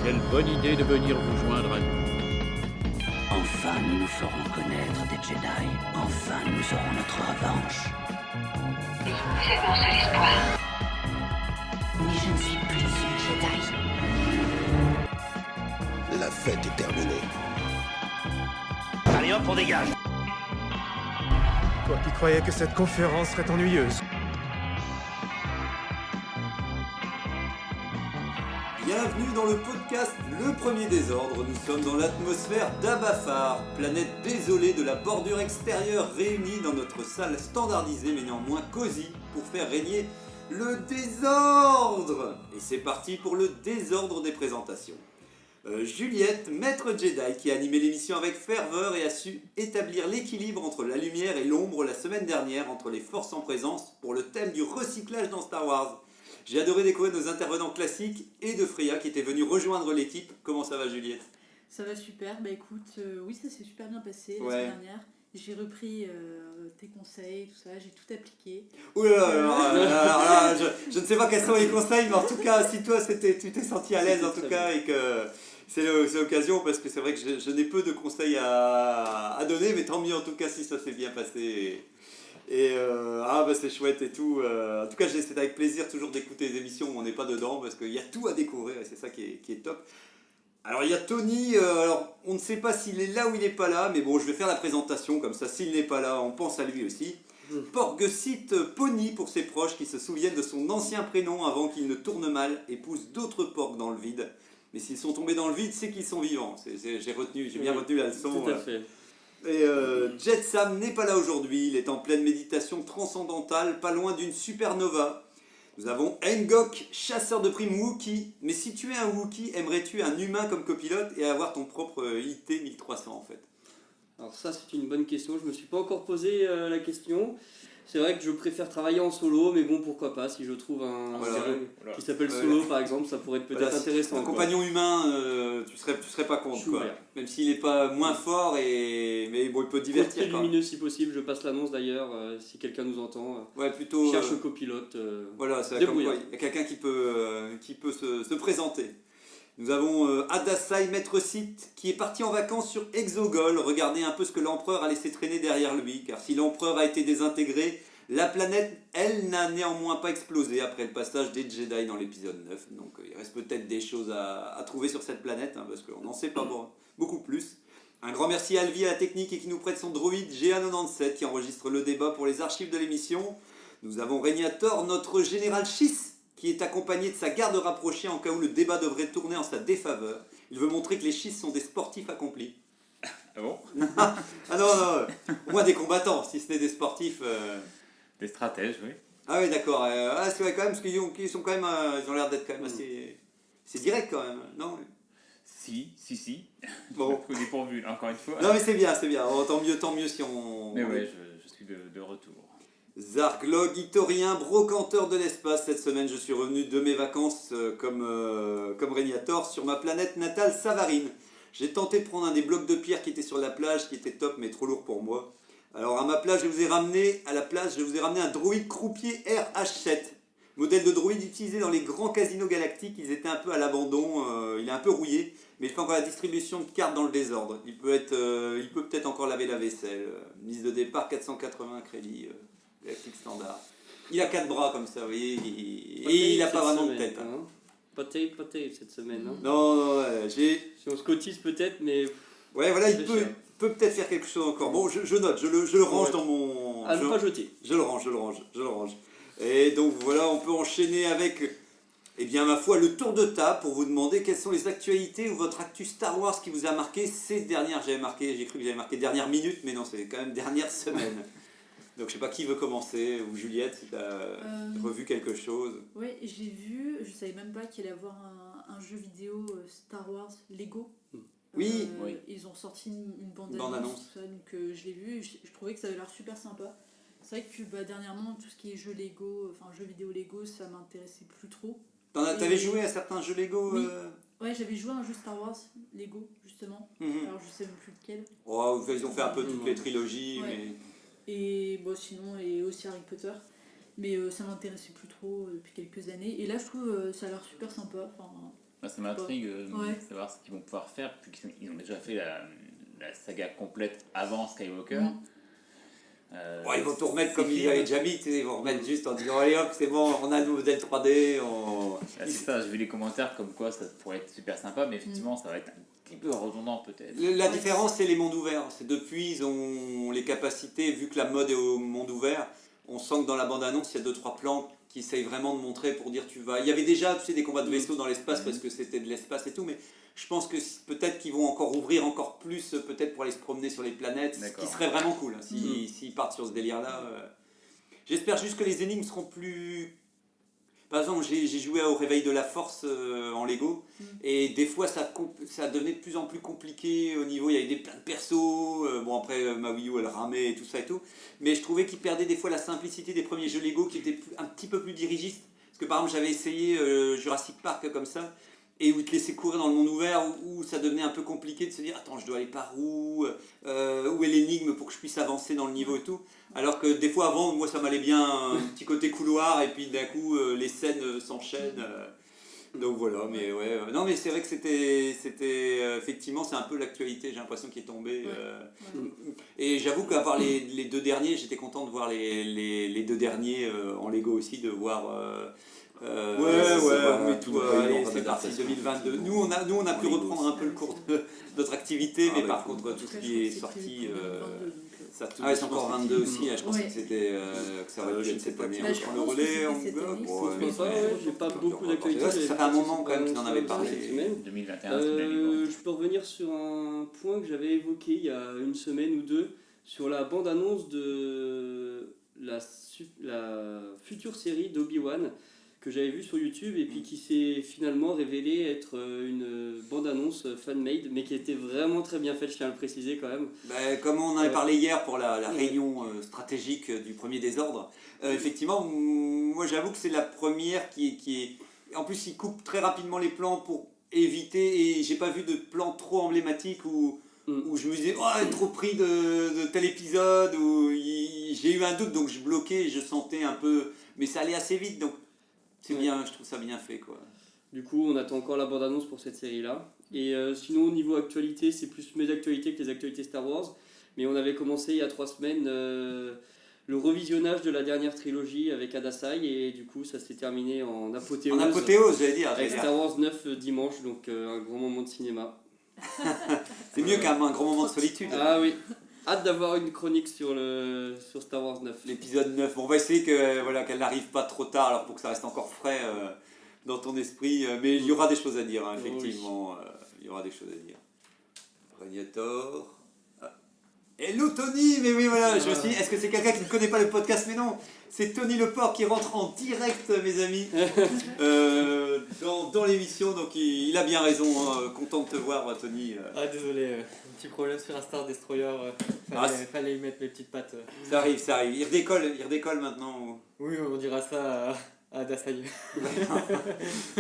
Quelle bonne idée de venir vous joindre à nous. Enfin, nous nous ferons connaître des Jedi. Enfin, nous aurons notre revanche. Vous êtes mon seul espoir. Mais je ne suis plus une Jedi. La fête est terminée. Allez hop, on dégage. Toi qui croyais que cette conférence serait ennuyeuse. Bienvenue dans le podcast Le Premier Désordre. Nous sommes dans l'atmosphère d'Abafar, planète désolée de la bordure extérieure réunie dans notre salle standardisée mais néanmoins cosy pour faire régner le désordre. Et c'est parti pour le désordre des présentations. Juliette, maître Jedi, qui a animé l'émission avec ferveur et a su établir l'équilibre entre la lumière et l'ombre la semaine dernière entre les forces en présence pour le thème du recyclage dans Star Wars. J'ai adoré découvrir nos intervenants classiques et de Freya qui était venue rejoindre l'équipe. Comment ça va, Juliette ? Ça va super, bah écoute, oui, ça s'est super bien passé la Ouais. semaine dernière. J'ai repris tes conseils, tout ça, j'ai tout appliqué. Ouh là là, alors là, je ne sais pas quels sont les conseils, mais en tout cas, si toi tu t'es senti à l'aise en tout cas et que c'est l'occasion, parce que c'est vrai que je n'ai peu de conseils à donner, mais tant mieux en tout cas si ça s'est bien passé. Et c'est chouette et tout. En tout cas, c'est avec plaisir toujours d'écouter les émissions où on n'est pas dedans parce qu'il y a tout à découvrir et c'est ça qui est top. Alors il y a Tony, alors on ne sait pas s'il est là ou il n'est pas là, mais bon, je vais faire la présentation comme ça, s'il n'est pas là, on pense à lui aussi. Porg cite Pony pour ses proches qui se souviennent de son ancien prénom avant qu'il ne tourne mal et pousse d'autres porcs dans le vide. Mais s'ils sont tombés dans le vide, c'est qu'ils sont vivants. J'ai bien retenu la leçon. Tout à fait. Et Jet Sam n'est pas là aujourd'hui, il est en pleine méditation transcendantale, pas loin d'une supernova. Nous avons Ngok, chasseur de primes Wookie. Mais si tu es un Wookie, aimerais-tu un humain comme copilote et avoir ton propre IT 1300 en fait ? Alors ça c'est une bonne question, je me suis pas encore posé la question. C'est vrai que je préfère travailler en solo, mais bon pourquoi pas, si je trouve un jeu qui s'appelle Solo par exemple, ça pourrait être peut-être intéressant. Un compagnon humain, tu serais pas contre quoi. Même s'il est pas moins fort, mais bon il peut divertir. Très lumineux si possible, je passe l'annonce d'ailleurs, si quelqu'un nous entend. Plutôt. Cherche copilote. Voilà, c'est comme quoi, il y a quelqu'un qui peut se présenter. Nous avons Adasai, maître Sith, qui est parti en vacances sur Exogol, regarder un peu ce que l'empereur a laissé traîner derrière lui, car si l'empereur a été désintégré, la planète, elle, n'a néanmoins pas explosé après le passage des Jedi dans l'épisode 9, donc il reste peut-être des choses à trouver sur cette planète, parce qu'on n'en sait pas beaucoup plus. Un grand merci à Alvi à la technique et qui nous prête son droïde GA97 qui enregistre le débat pour les archives de l'émission. Nous avons Régnator, notre général Schiss, qui est accompagné de sa garde rapprochée en cas où le débat devrait tourner en sa défaveur. Il veut montrer que les Schiss sont des sportifs accomplis. Ah bon ? Ah non, au moins des combattants, si ce n'est des sportifs. Des stratèges, oui. Ah oui, d'accord. C'est vrai quand même, parce qu'ils sont quand même, ils ont l'air d'être quand même assez... C'est direct quand même, non ? Si. Bon. Je suis dépourvu, encore une fois. Non mais c'est bien. Oh, tant mieux si on... Mais ouais, je suis de retour. Zarglog, Itorien, brocanteur de l'espace. Cette semaine, je suis revenu de mes vacances comme Régnator sur ma planète natale Savarine. J'ai tenté de prendre un des blocs de pierre qui était sur la plage, qui était top mais trop lourd pour moi. Alors à ma place, je vous ai ramené un droïde croupier RH7. Modèle de droïde utilisé dans les grands casinos galactiques. Ils étaient un peu à l'abandon, il est un peu rouillé, mais il fait encore la distribution de cartes dans le désordre. Il peut peut-être encore laver la vaisselle. Mise de départ 480 crédits. Galactique standard. Il a 4 bras comme ça, vous voyez, et il n'a pas vraiment de tête. Hein. Pas terrible cette semaine. Hein. Non, si on se cotise peut-être, mais... Ouais, voilà, il peut peut-être faire quelque chose encore. Bon, je note, je le range dans mon... À ne pas jeter. Je le range. Et donc voilà, on peut enchaîner avec, eh bien ma foi, le tour de table pour vous demander quelles sont les actualités ou votre actu Star Wars qui vous a marqué ces dernières... J'ai cru que j'avais marqué dernières minutes, mais non, c'est quand même dernières semaines. Donc je sais pas qui veut commencer, ou Juliette, si tu as revu quelque chose. Oui, j'ai vu, je savais même pas qu'il allait y avoir un jeu vidéo Star Wars Lego. Oui. Ils ont sorti une bande-annonce, tout ça, donc je l'ai vu, je trouvais que ça avait l'air super sympa. C'est vrai que dernièrement, tout ce qui est jeu vidéo Lego, ça m'intéressait plus trop. T'avais joué à certains jeux Lego Oui. Ouais, j'avais joué à un jeu Star Wars Lego, justement. Alors je sais même plus lequel. Oh, ils ont fait un peu toutes les trilogies, mais... Et sinon, et aussi Harry Potter. Mais ça m'intéressait plus trop depuis quelques années. Et là, je trouve ça a l'air super sympa. Ça m'intrigue de Ouais. savoir ce qu'ils vont pouvoir faire, puisqu'ils ont déjà fait la saga complète avant Skywalker. Bon, ils vont tout remettre comme il y avait déjà mis, ils vont remettre juste en disant allez hop, c'est bon, on a nos modèles 3D. C'est ça, j'ai vu les commentaires comme quoi ça pourrait être super sympa, mais effectivement, ça va être un petit peu redondant peut-être. La différence, c'est les mondes ouverts. C'est depuis, ils ont les capacités, vu que la mode est au monde ouvert, on sent que dans la bande-annonce, il y a 2-3 plans qui essayent vraiment de montrer pour dire tu vas. Il y avait déjà, tu sais, des combats de vaisseaux dans l'espace parce que c'était de l'espace et tout, mais je pense que peut-être qu'ils vont encore ouvrir encore plus, peut-être pour aller se promener sur les planètes, ce qui serait vraiment cool, hein, s'ils partent sur ce délire-là. J'espère juste que les énigmes seront plus... Par exemple, j'ai joué au Réveil de la Force en Lego, et des fois ça devenait de plus en plus compliqué au niveau, il y avait plein de persos, bon après ma Wii U elle ramait et tout ça et tout, mais je trouvais qu'ils perdaient des fois la simplicité des premiers jeux Lego qui étaient un petit peu plus dirigistes, parce que par exemple j'avais essayé Jurassic Park comme ça, et où ils te laissaient courir dans le monde ouvert, où ça devenait un peu compliqué de se dire attends je dois aller par où est l'énigme pour que je puisse avancer dans le niveau et tout, alors que des fois avant moi ça m'allait bien, un petit côté couloir et puis d'un coup les scènes s'enchaînent, donc voilà, mais ouais, non mais c'est vrai que c'était effectivement c'est un peu l'actualité, j'ai l'impression qui est tombée, et j'avoue qu'avoir les deux derniers, j'étais content de voir les deux derniers en Lego aussi, de voir... mais tout, allez, c'est parti 2022. Nous on a pu reprendre un peu le cours de notre activité, mais par contre tout ce qui est sorti, ça c'est encore 22 aussi. Je pense que c'était que ça aurait pu être cette année. On prend le relais. J'ai pas beaucoup d'actualités. Ça fait un moment quand même qu'il en avait parlé. 2021, je peux revenir sur un point que j'avais évoqué il y a une semaine ou deux sur la bande-annonce de la future série d'Obi-Wan que j'avais vu sur YouTube et puis qui s'est finalement révélé être une bande-annonce fan-made, mais qui était vraiment très bien faite, je tiens à le préciser quand même. Comme on en avait parlé hier pour la réunion stratégique du premier désordre, effectivement, moi j'avoue que c'est la première qui est... En plus, il coupe très rapidement les plans pour éviter, et j'ai pas vu de plan trop emblématique où je me disais, oh, trop pris de tel épisode, où j'ai eu un doute, donc je bloquais, je sentais un peu... Mais ça allait assez vite, donc c'est bien, je trouve ça bien fait, quoi. Du coup, on attend encore la bande-annonce pour cette série-là. Et sinon, au niveau actualité, c'est plus mes actualités que les actualités Star Wars. Mais on avait commencé il y a 3 semaines le revisionnage de la dernière trilogie avec Adasai. Et du coup, ça s'est terminé en apothéose. En apothéose, j'allais dire. Avec Star Wars 9 dimanche, donc un grand moment de cinéma. C'est mieux qu'un grand moment de solitude. Ah oui. Hâte d'avoir une chronique sur Star Wars 9. L'épisode 9. Bon, on va essayer qu'elle n'arrive pas trop tard, alors pour que ça reste encore frais dans ton esprit. Mais il y aura des choses à dire, hein, effectivement. Il y aura des choses à dire. Régnator. Hello Tony. Mais oui, voilà, je me suis dit, est-ce que c'est quelqu'un qui ne connaît pas le podcast? Mais non, c'est Tony Leport qui rentre en direct, mes amis, dans l'émission. Donc il a bien raison, hein, content de te voir, Tony. Ah, désolé, un petit problème sur un Star Destroyer, fallait y mettre mes petites pattes. Ça arrive. Il redécolle maintenant. Oui, on dira ça à Dasai.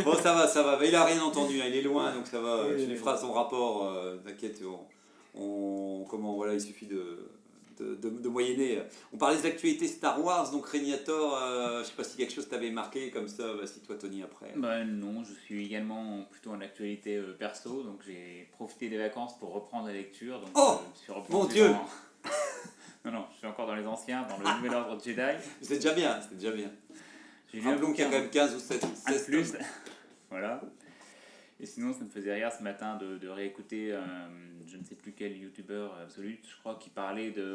Bon, ça va. Mais il a rien entendu, hein, il est loin, donc ça va. Tu lui feras son rapport, t'inquiète. Il suffit de moyenner. On parlait des actualités Star Wars, donc Régnator, je sais pas si quelque chose t'avait marqué comme ça, si toi Tony après. Non, je suis également plutôt en actualité perso, donc j'ai profité des vacances pour reprendre la lecture. Donc, je suis mon Dieu. Non, je suis encore dans les anciens, dans le Nouvel Ordre Jedi. C'est déjà bien. Rappelons qu'il y a quand même 15 ou 16 plus. Voilà. Et sinon, ça me faisait rire ce matin de réécouter je ne sais plus quel youtubeur absolu, je crois, qui parlait de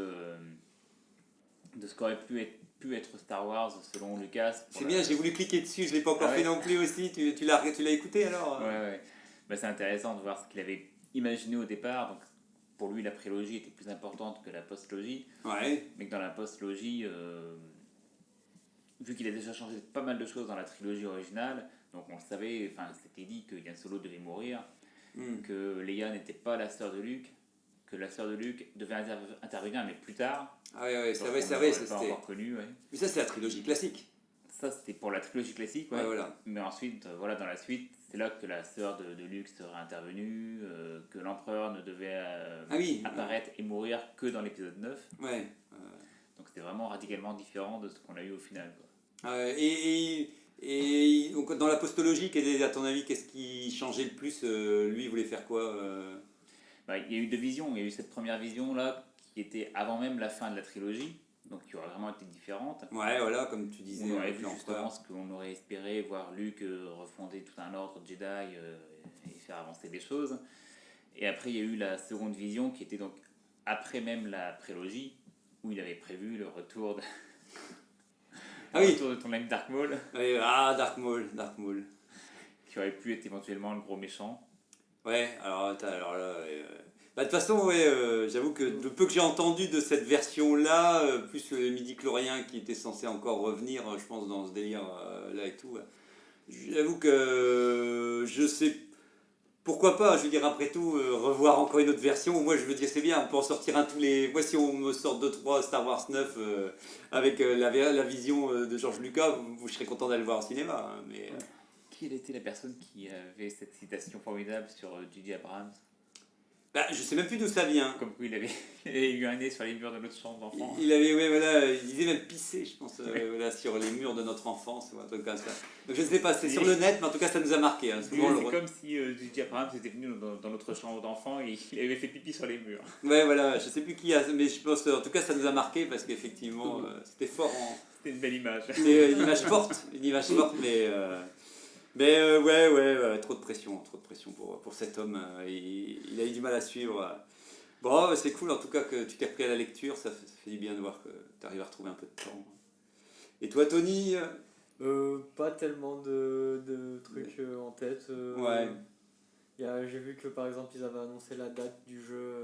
ce qu'aurait pu être Star Wars selon Lucas. C'est bien, j'ai voulu cliquer dessus, je ne l'ai pas encore fait non plus aussi. Tu l'as écouté alors? Ouais. C'est intéressant de voir ce qu'il avait imaginé au départ. Donc, pour lui, la prélogie était plus importante que la postlogie. Ouais. Mais que dans la postlogie, vu qu'il a déjà changé pas mal de choses dans la trilogie originale, donc on le savait, c'était dit que Yann Solo devait mourir, que Leia n'était pas la sœur de Luke, que la sœur de Luke devait intervenir mais plus tard. Ah ouais, c'est vrai, c'était pas encore connu. Ouais. Mais ça c'est la trilogie classique. Ça c'était pour la trilogie classique, ouais. Voilà. Mais ensuite, dans la suite, c'est là que la sœur de Luke serait intervenue, que l'empereur ne devait apparaître et mourir que dans l'épisode 9. Ouais. Donc c'était vraiment radicalement différent de ce qu'on a eu au final, quoi. Et Et donc, dans la postologie, à ton avis, qu'est-ce qui changeait le plus? Lui, il voulait faire quoi? Il y a eu 2 visions. Il y a eu cette première vision-là qui était avant même la fin de la trilogie, donc qui aurait vraiment été différente. Ouais, voilà, comme tu disais. On aurait vu justement ce qu'on aurait espéré, voir Luke refonder tout un ordre Jedi et faire avancer les choses. Et après, il y a eu la seconde vision qui était donc après même la prélogie, où il avait prévu le retour de... retour de ton ami Dark Maul. Oui, Dark Maul. Qui aurait pu être éventuellement le gros méchant. Ouais, alors là... de toute façon, j'avoue que de peu que j'ai entendu de cette version-là, plus les midi-chloriens qui étaient censés encore revenir, je pense, dans ce délire-là et tout, j'avoue que je sais... Pourquoi pas, je veux dire, après tout, revoir encore une autre version. Moi, je veux dire, c'est bien, on peut en sortir un tous les... Moi, si on me sort 2-3 Star Wars 9 avec la vision de George Lucas, je serais content d'aller le voir au cinéma. Hein, mais, Quelle était la personne qui avait cette citation formidable sur J.J. Abrams? je sais même plus d'où ça vient. Comme quoi il avait eu un nez sur les murs de notre chambre d'enfant. Il disait même pisser, je pense, sur les murs de notre enfance ou un truc comme ça. Donc je ne sais pas, c'est sur le net, mais en tout cas ça nous a marqué. Hein. C'est comme si J.J. Abrams était venu dans notre chambre d'enfant et il avait fait pipi sur les murs. Ouais, voilà, je sais plus qui a, mais je pense en tout cas ça nous a marqué parce qu'effectivement c'était fort. C'était une belle image. C'était une image forte, mais trop de pression pour cet homme. Il a eu du mal à suivre. Bon, c'est cool en tout cas que tu t'es repris à la lecture, ça fait du bien de voir que tu arrives à retrouver un peu de temps. Et toi, Tony? Pas tellement de trucs en tête. Ouais. J'ai vu que par exemple ils avaient annoncé la date du jeu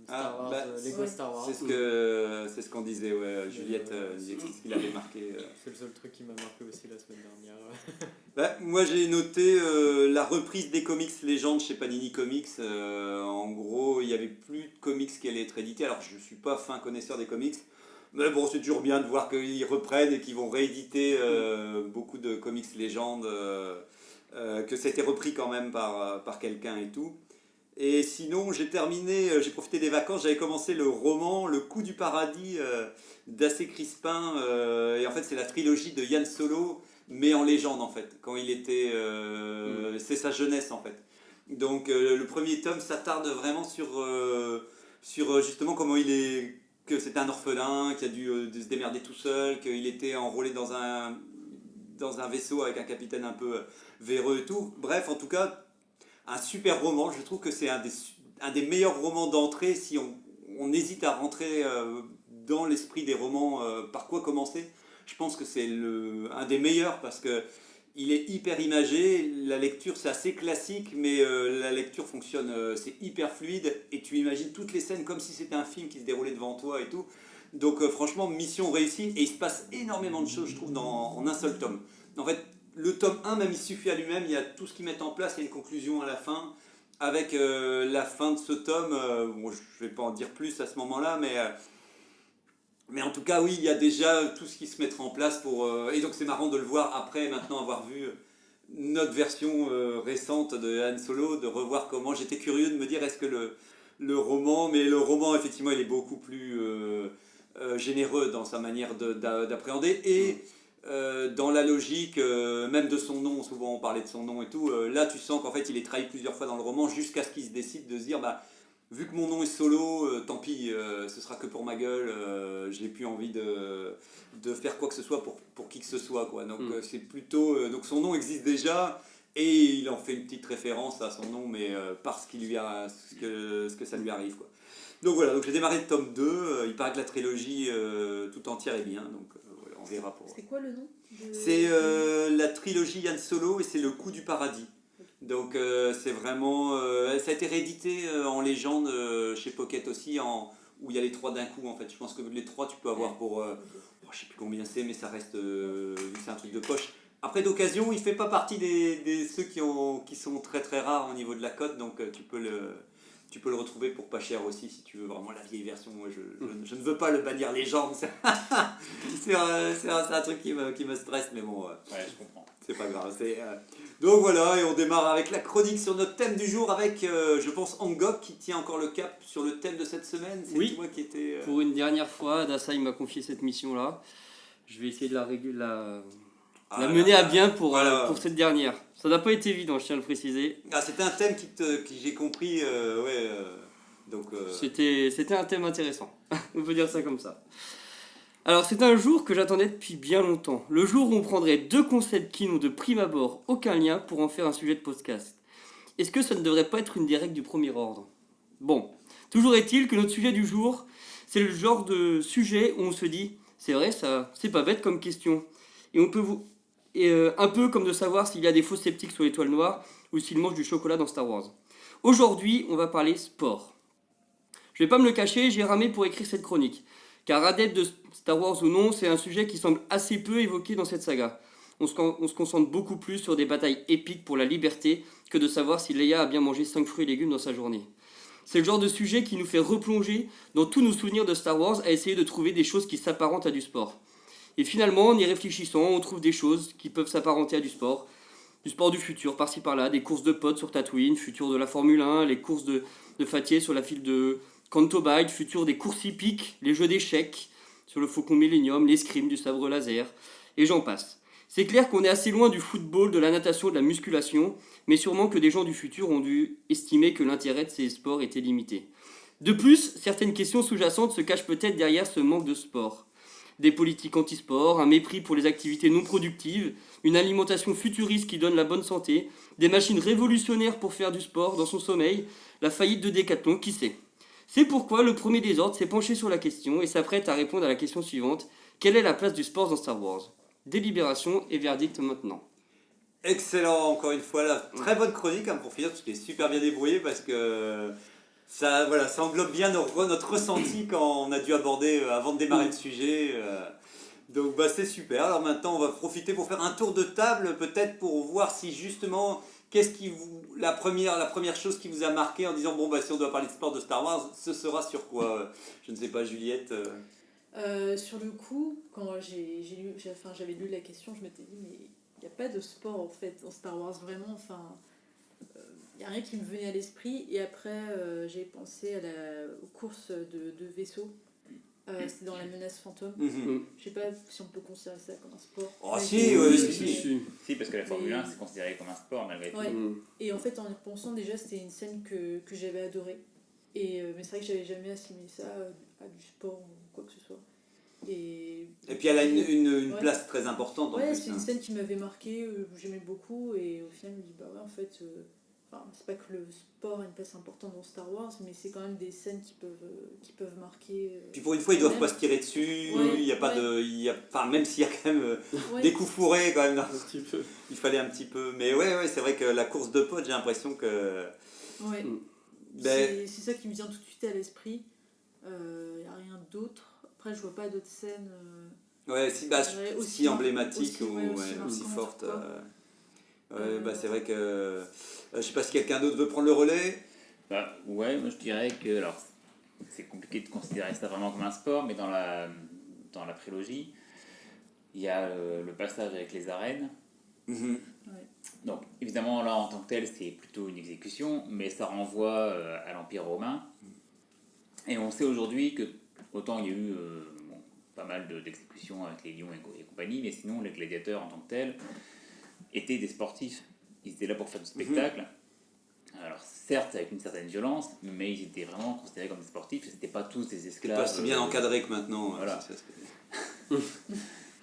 Star Wars, Lego Star Wars. C'est ce qu'on disait, ouais. Juliette disait que c'est ce qu'il avait marqué. C'est le seul truc qui m'a marqué aussi la semaine dernière. Moi j'ai noté la reprise des comics légendes chez Panini Comics. En gros, il n'y avait plus de comics qui allaient être édités. Alors je ne suis pas fin connaisseur des comics, mais bon, c'est toujours bien de voir qu'ils reprennent et qu'ils vont rééditer beaucoup de comics légendes. Que c'était repris quand même par quelqu'un et tout. Et sinon, j'ai profité des vacances, j'avais commencé le roman Le Coup du Paradis d'A.C. Crispin. Et en fait, c'est la trilogie de Han Solo, mais en légende en fait. Quand il était. C'est sa jeunesse en fait. Donc, le premier tome s'attarde vraiment sur justement comment il est. Que c'était un orphelin, qui a dû se démerder tout seul, qu'il était enrôlé dans un vaisseau avec un capitaine un peu véreux et tout. Bref, en tout cas, un super roman. Je trouve que c'est un des meilleurs romans d'entrée si on hésite à rentrer dans l'esprit des romans, par quoi commencer. Je pense que c'est un des meilleurs parce que il est hyper imagé. La lecture, c'est assez classique, mais la lecture fonctionne, c'est hyper fluide et tu imagines toutes les scènes comme si c'était un film qui se déroulait devant toi et tout. Donc franchement, mission réussie et il se passe énormément de choses, je trouve, en un seul tome. En fait, le tome 1, même, il suffit à lui-même, il y a tout ce qu'ils mettent en place, il y a une conclusion à la fin. Avec la fin de ce tome, bon, je ne vais pas en dire plus à ce moment-là, mais en tout cas, oui, il y a déjà tout ce qui se mettra en place pour... et donc c'est marrant de le voir après, maintenant avoir vu notre version récente de Han Solo, de revoir comment... J'étais curieux de me dire, est-ce que le roman... Mais le roman, effectivement, il est beaucoup plus généreux dans sa manière d'appréhender et... dans la logique, même de son nom, souvent on parlait de son nom et tout, là tu sens qu'en fait il est trahi plusieurs fois dans le roman jusqu'à ce qu'il se décide de se dire vu que mon nom est Solo, tant pis, ce sera que pour ma gueule, je n'ai plus envie de faire quoi que ce soit pour qui que ce soit, quoi. Donc c'est plutôt, donc son nom existe déjà et il en fait une petite référence à son nom, mais parce qu'il ce que ça lui arrive, quoi. Donc voilà, donc j'ai démarré le tome 2, il paraît que la trilogie tout entière est bien, donc on verra pour... C'est quoi le nom C'est la trilogie Han Solo et c'est Le Coup du Paradis. Donc c'est vraiment... ça a été réédité en légende chez Pocket aussi, où il y a les 3 d'un coup en fait. Je pense que les 3 tu peux avoir pour... je sais plus combien c'est, mais ça reste... vu que c'est un truc de poche. Après d'occasion, il fait pas partie des ceux qui sont très très rares au niveau de la cote, donc tu peux le retrouver pour pas cher aussi si tu veux vraiment la vieille version. Moi je ne veux pas le bannir légende, c'est un truc qui me stresse, mais bon, ouais, je comprends. C'est pas grave. Donc voilà, et on démarre avec la chronique sur notre thème du jour avec, je pense, Angok qui tient encore le cap sur le thème de cette semaine. C'est toi qui était... Pour une dernière fois, Dasai m'a confié cette mission-là. Je vais essayer de l'a mené à bien pour cette dernière. Ça n'a pas été évident, je tiens à le préciser. C'était un thème qui j'ai compris, C'était un thème intéressant, on peut dire ça comme ça. Alors c'est un jour que j'attendais depuis bien longtemps. Le jour où on prendrait 2 concepts qui n'ont de prime abord aucun lien pour en faire un sujet de podcast. Est-ce que ça ne devrait pas être une des règles du premier ordre ? Bon, toujours est-il que notre sujet du jour, c'est le genre de sujet où on se dit « c'est vrai ça, c'est pas bête comme question ». Et on peut un peu comme de savoir s'il y a des faux sceptiques sur l'étoile noire ou s'ils mangent du chocolat dans Star Wars. Aujourd'hui, on va parler sport. Je vais pas me le cacher, j'ai ramé pour écrire cette chronique. Car adepte de Star Wars ou non, c'est un sujet qui semble assez peu évoqué dans cette saga. On se concentre beaucoup plus sur des batailles épiques pour la liberté que de savoir si Leia a bien mangé 5 fruits et légumes dans sa journée. C'est le genre de sujet qui nous fait replonger dans tous nos souvenirs de Star Wars à essayer de trouver des choses qui s'apparentent à du sport. Et finalement, en y réfléchissant, on trouve des choses qui peuvent s'apparenter à du sport du futur, par-ci par-là, des courses de pods sur Tatooine, futur de la Formule 1, les courses de Fatih sur la file de Canto Bight, futur des courses hippiques, les jeux d'échecs sur le Faucon Millennium, l'escrime du sabre laser, et j'en passe. C'est clair qu'on est assez loin du football, de la natation, de la musculation, mais sûrement que des gens du futur ont dû estimer que l'intérêt de ces sports était limité. De plus, certaines questions sous-jacentes se cachent peut-être derrière ce manque de sport. Des politiques anti-sport, un mépris pour les activités non productives, une alimentation futuriste qui donne la bonne santé, des machines révolutionnaires pour faire du sport dans son sommeil, la faillite de Decathlon, qui sait ? C'est pourquoi le premier des ordres s'est penché sur la question et s'apprête à répondre à la question suivante. Quelle est la place du sport dans Star Wars ? Délibération et verdict maintenant. Excellent, encore une fois, là, très bonne chronique pour finir, tu t'es super bien débrouillé parce que ça englobe bien notre ressenti quand on a dû aborder, avant de démarrer le sujet. Donc c'est super. Alors maintenant, on va profiter pour faire un tour de table, peut-être pour voir si justement, la première chose qui vous a marqué en disant, si on doit parler de sport de Star Wars, ce sera sur quoi ? Je ne sais pas, Juliette Sur le coup, quand j'avais lu la question, je m'étais dit, mais il n'y a pas de sport en fait dans Star Wars, vraiment, il n'y a rien qui me venait à l'esprit. Et après, j'ai pensé aux courses de vaisseaux. C'était dans la menace fantôme. Je sais pas si on peut considérer ça comme un sport. Si, parce que la Formule 1 c'est considéré comme un sport malgré tout. Et en fait, en y pensant déjà, c'était une scène que j'avais adorée. Mais c'est vrai que j'avais jamais assimilé ça à du sport ou quoi que ce soit. Et puis elle a une place très importante. C'est une scène qui m'avait marqué, que j'aimais beaucoup. Et au final, je me dis, en fait, c'est pas que le sport a une place importante dans Star Wars, mais c'est quand même des scènes qui peuvent marquer. Puis pour une fois, ils doivent pas se tirer dessus. Il y a pas même s'il y a quand même des coups fourrés quand même. Un petit peu. Il fallait un petit peu. Mais c'est vrai que la course de potes, j'ai l'impression que. C'est ça qui me vient tout de suite à l'esprit. Il n'y a rien d'autre. Après, je vois pas d'autres scènes. Si emblématiques ou aussi fortes. C'est vrai que. Je sais pas si quelqu'un d'autre veut prendre le relais. Moi je dirais que. Alors, c'est compliqué de considérer ça vraiment comme un sport, mais dans la prélogie, il y a le passage avec les arènes. Donc, évidemment, là, en tant que tel, c'est plutôt une exécution, mais ça renvoie à l'Empire romain. Et on sait aujourd'hui que, autant il y a eu pas mal d'exécutions avec les lions et compagnie, mais sinon, les gladiateurs en tant que tels étaient des sportifs. Ils étaient là pour faire du spectacle. Alors, certes, avec une certaine violence, mais ils étaient vraiment considérés comme des sportifs, et c'était pas tous des esclaves. Pas si bien encadrés que maintenant. Voilà.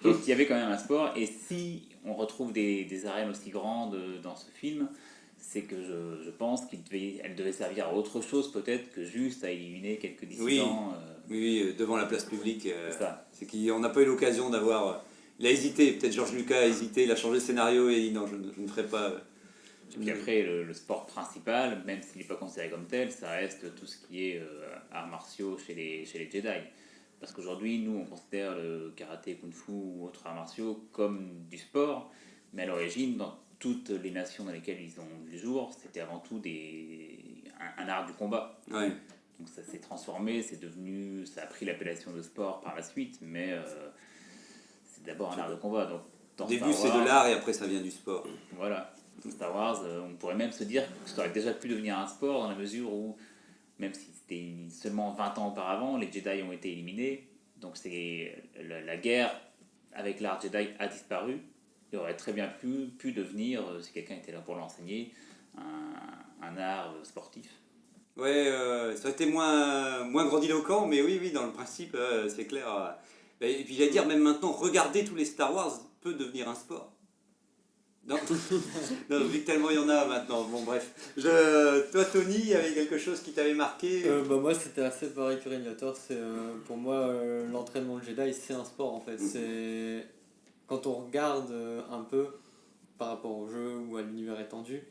Donc, il y avait quand même un sport, et si on retrouve des arènes aussi grandes dans ce film, c'est que je pense qu'elle devait servir à autre chose peut-être que juste à éliminer quelques dissidents. Oui, devant la place publique. C'est ça. C'est qu'on n'a pas eu l'occasion d'avoir... Il a hésité, peut-être George Lucas a hésité, il a changé le scénario et il dit non, je ne ferai pas... Et puis après, le sport principal, même s'il n'est pas considéré comme tel, ça reste tout ce qui est arts martiaux chez les Jedi. Parce qu'aujourd'hui, nous, on considère le karaté, kung-fu ou autres arts martiaux comme du sport, mais à l'origine, dans toutes les nations dans lesquelles ils ont vu le jour, c'était avant tout un art du combat. Ouais. Donc ça s'est transformé, ça a pris l'appellation de sport par la suite, mais c'est d'abord un art de combat. Donc, au début, c'est de l'art et après, ça vient du sport. Voilà. Dans Star Wars, on pourrait même se dire que ça aurait déjà pu devenir un sport dans la mesure où, même si c'était seulement 20 ans auparavant, les Jedi ont été éliminés. Donc la guerre avec l'art Jedi a disparu. il aurait très bien pu devenir, si quelqu'un était là pour l'enseigner, un art sportif. Ouais, ça aurait été moins grandiloquent, mais oui, dans le principe, c'est clair. Et puis j'allais dire, même maintenant, regarder tous les Star Wars peut devenir un sport. Non, non, vu que tellement il y en a maintenant. Bon, bref. Toi, Tony, il y avait quelque chose qui t'avait marqué Moi, c'était assez pareil que Régnator. Pour moi, l'entraînement de Jedi, c'est un sport en fait. C'est quand on regarde un peu par rapport au jeu ou à l'univers étendu,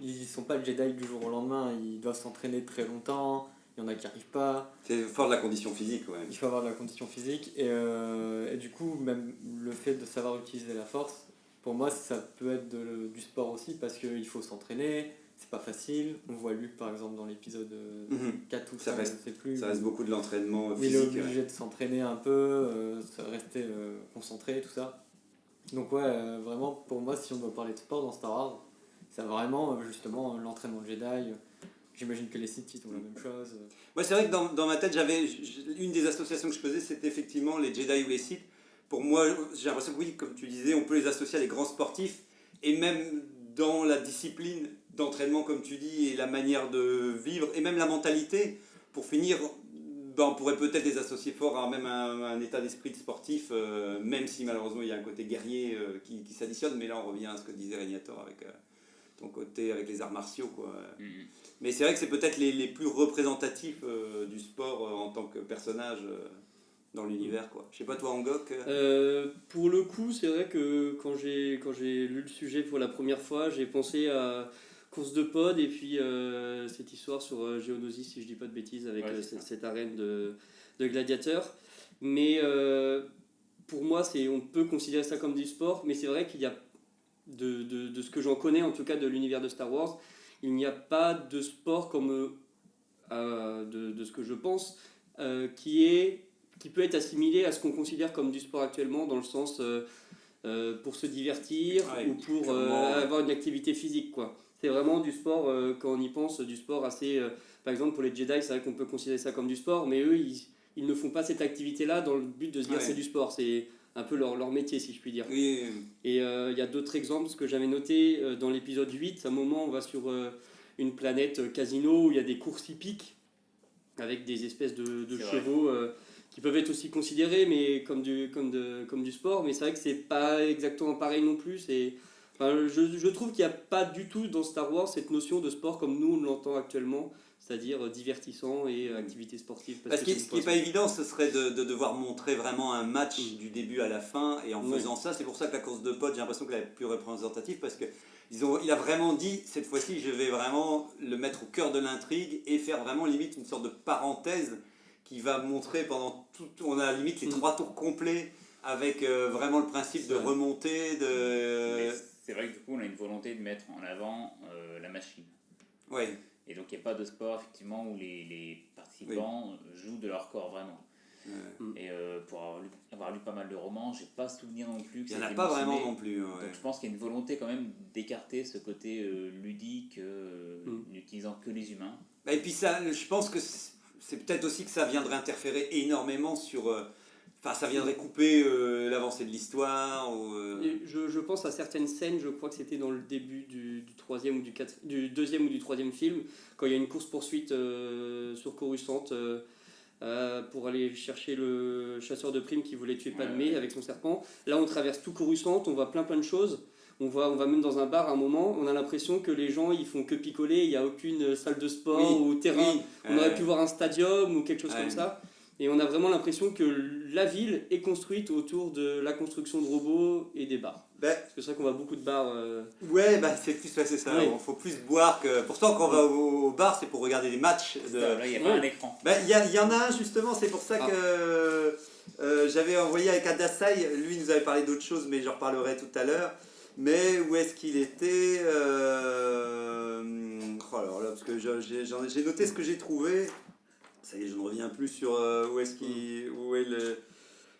ils sont pas le Jedi du jour au lendemain. Ils doivent s'entraîner très longtemps. Il y en a qui n'arrivent pas. C'est fort de la condition physique, ouais. Il faut avoir de la condition physique. Et du coup, même le fait de savoir utiliser la force, pour moi, ça peut être du sport aussi parce qu'il faut s'entraîner. C'est pas facile. On voit Luke par exemple dans l'épisode 4 ou 5, je sais plus. Ça reste beaucoup de l'entraînement physique. Il est obligé de s'entraîner un peu, rester concentré, tout ça. Donc ouais, vraiment pour moi, si on doit parler de sport dans Star Wars, c'est vraiment justement l'entraînement de Jedi. J'imagine que les Sith ils ont la même chose. Ouais, c'est vrai que dans ma tête, une des associations que je faisais, c'était effectivement les Jedi ou les Sith. Pour moi, j'ai l'impression que oui, comme tu disais, on peut les associer à les grands sportifs et même dans la discipline d'entraînement, comme tu dis, et la manière de vivre, et même la mentalité. Pour finir, on pourrait peut-être les associer fort à même un état d'esprit de sportif, même si malheureusement il y a un côté guerrier qui s'additionne, mais là on revient à ce que disait Régnator avec ton côté, avec les arts martiaux, quoi. Mais c'est vrai que c'est peut-être les plus représentatifs du sport en tant que personnage dans l'univers, quoi. Je sais pas, toi, Angok Pour le coup, c'est vrai que quand j'ai lu le sujet pour la première fois, j'ai pensé à course de pod et puis cette histoire sur Geonosis, si je dis pas de bêtises, avec cette arène de gladiateurs. Mais pour moi, on peut considérer ça comme du sport, mais c'est vrai qu'il y a, de ce que j'en connais, en tout cas de l'univers de Star Wars, il n'y a pas de sport comme, de ce que je pense, qui peut être assimilé à ce qu'on considère comme du sport actuellement, dans le sens pour se divertir ou pour avoir une activité physique, quoi. C'est vraiment du sport, quand on y pense, du sport assez... par exemple, pour les Jedi, c'est vrai qu'on peut considérer ça comme du sport, mais eux, ils ne font pas cette activité-là dans le but de se dire c'est du sport. C'est un peu leur métier, si je puis dire. Et il y a d'autres exemples, ce que j'avais noté dans l'épisode 8, à un moment, on va sur une planète casino où il y a des courses hippiques avec des espèces de chevaux... qui peuvent être aussi considérés mais comme du sport, mais c'est vrai que c'est pas exactement pareil non plus. Je trouve qu'il n'y a pas du tout dans Star Wars cette notion de sport comme nous on l'entend actuellement, c'est-à-dire divertissant et activité sportive. Parce que ce qui n'est pas évident, ce serait de devoir montrer vraiment un match du début à la fin, et en faisant ça, c'est pour ça que la course de pod, j'ai l'impression qu'elle est plus représentative, parce que il a vraiment dit, cette fois-ci, je vais vraiment le mettre au cœur de l'intrigue et faire vraiment limite une sorte de parenthèse qui va montrer pendant tout... On a limite les 3 tours complets avec vraiment le principe de remontée, de... C'est vrai que du coup, on a une volonté de mettre en avant la machine. Oui. Et donc, il n'y a pas de sport, effectivement, où les participants jouent de leur corps, vraiment. Et pour avoir lu pas mal de romans, j'ai pas souvenir non plus que il n'y en a pas vraiment non plus. Donc, je pense qu'il y a une volonté quand même d'écarter ce côté ludique, n'utilisant que les humains. Et puis ça, je pense que c'est peut-être aussi que ça viendrait interférer énormément sur... ça viendrait couper l'avancée de l'histoire. Je pense à certaines scènes, je crois que c'était dans le début du deuxième ou du troisième film, quand il y a une course-poursuite sur Coruscant pour aller chercher le chasseur de primes qui voulait tuer Padmé avec son serpent. Là, on traverse tout Coruscant, on voit plein de choses. On va même dans un bar à un moment, on a l'impression que les gens ils font que picoler, il n'y a aucune salle de sport ou terrain. On aurait pu voir un stadium ou quelque chose comme ça. Et on a vraiment l'impression que la ville est construite autour de la construction de robots et des bars. Parce que c'est vrai qu'on voit beaucoup de bars. Ouais, c'est plus c'est ça. Il faut plus boire que. Pourtant, quand on va au bar, c'est pour regarder des matchs. Là, il n'y a pas un écran. Il y en a un justement, c'est pour ça que j'avais envoyé avec Adasai. Lui, il nous avait parlé d'autre chose, mais j'en reparlerai tout à l'heure. Mais où est-ce qu'il était alors là, parce que j'ai noté ce que j'ai trouvé. Ça y est, je ne reviens plus sur où est-ce qu'il... Où est le...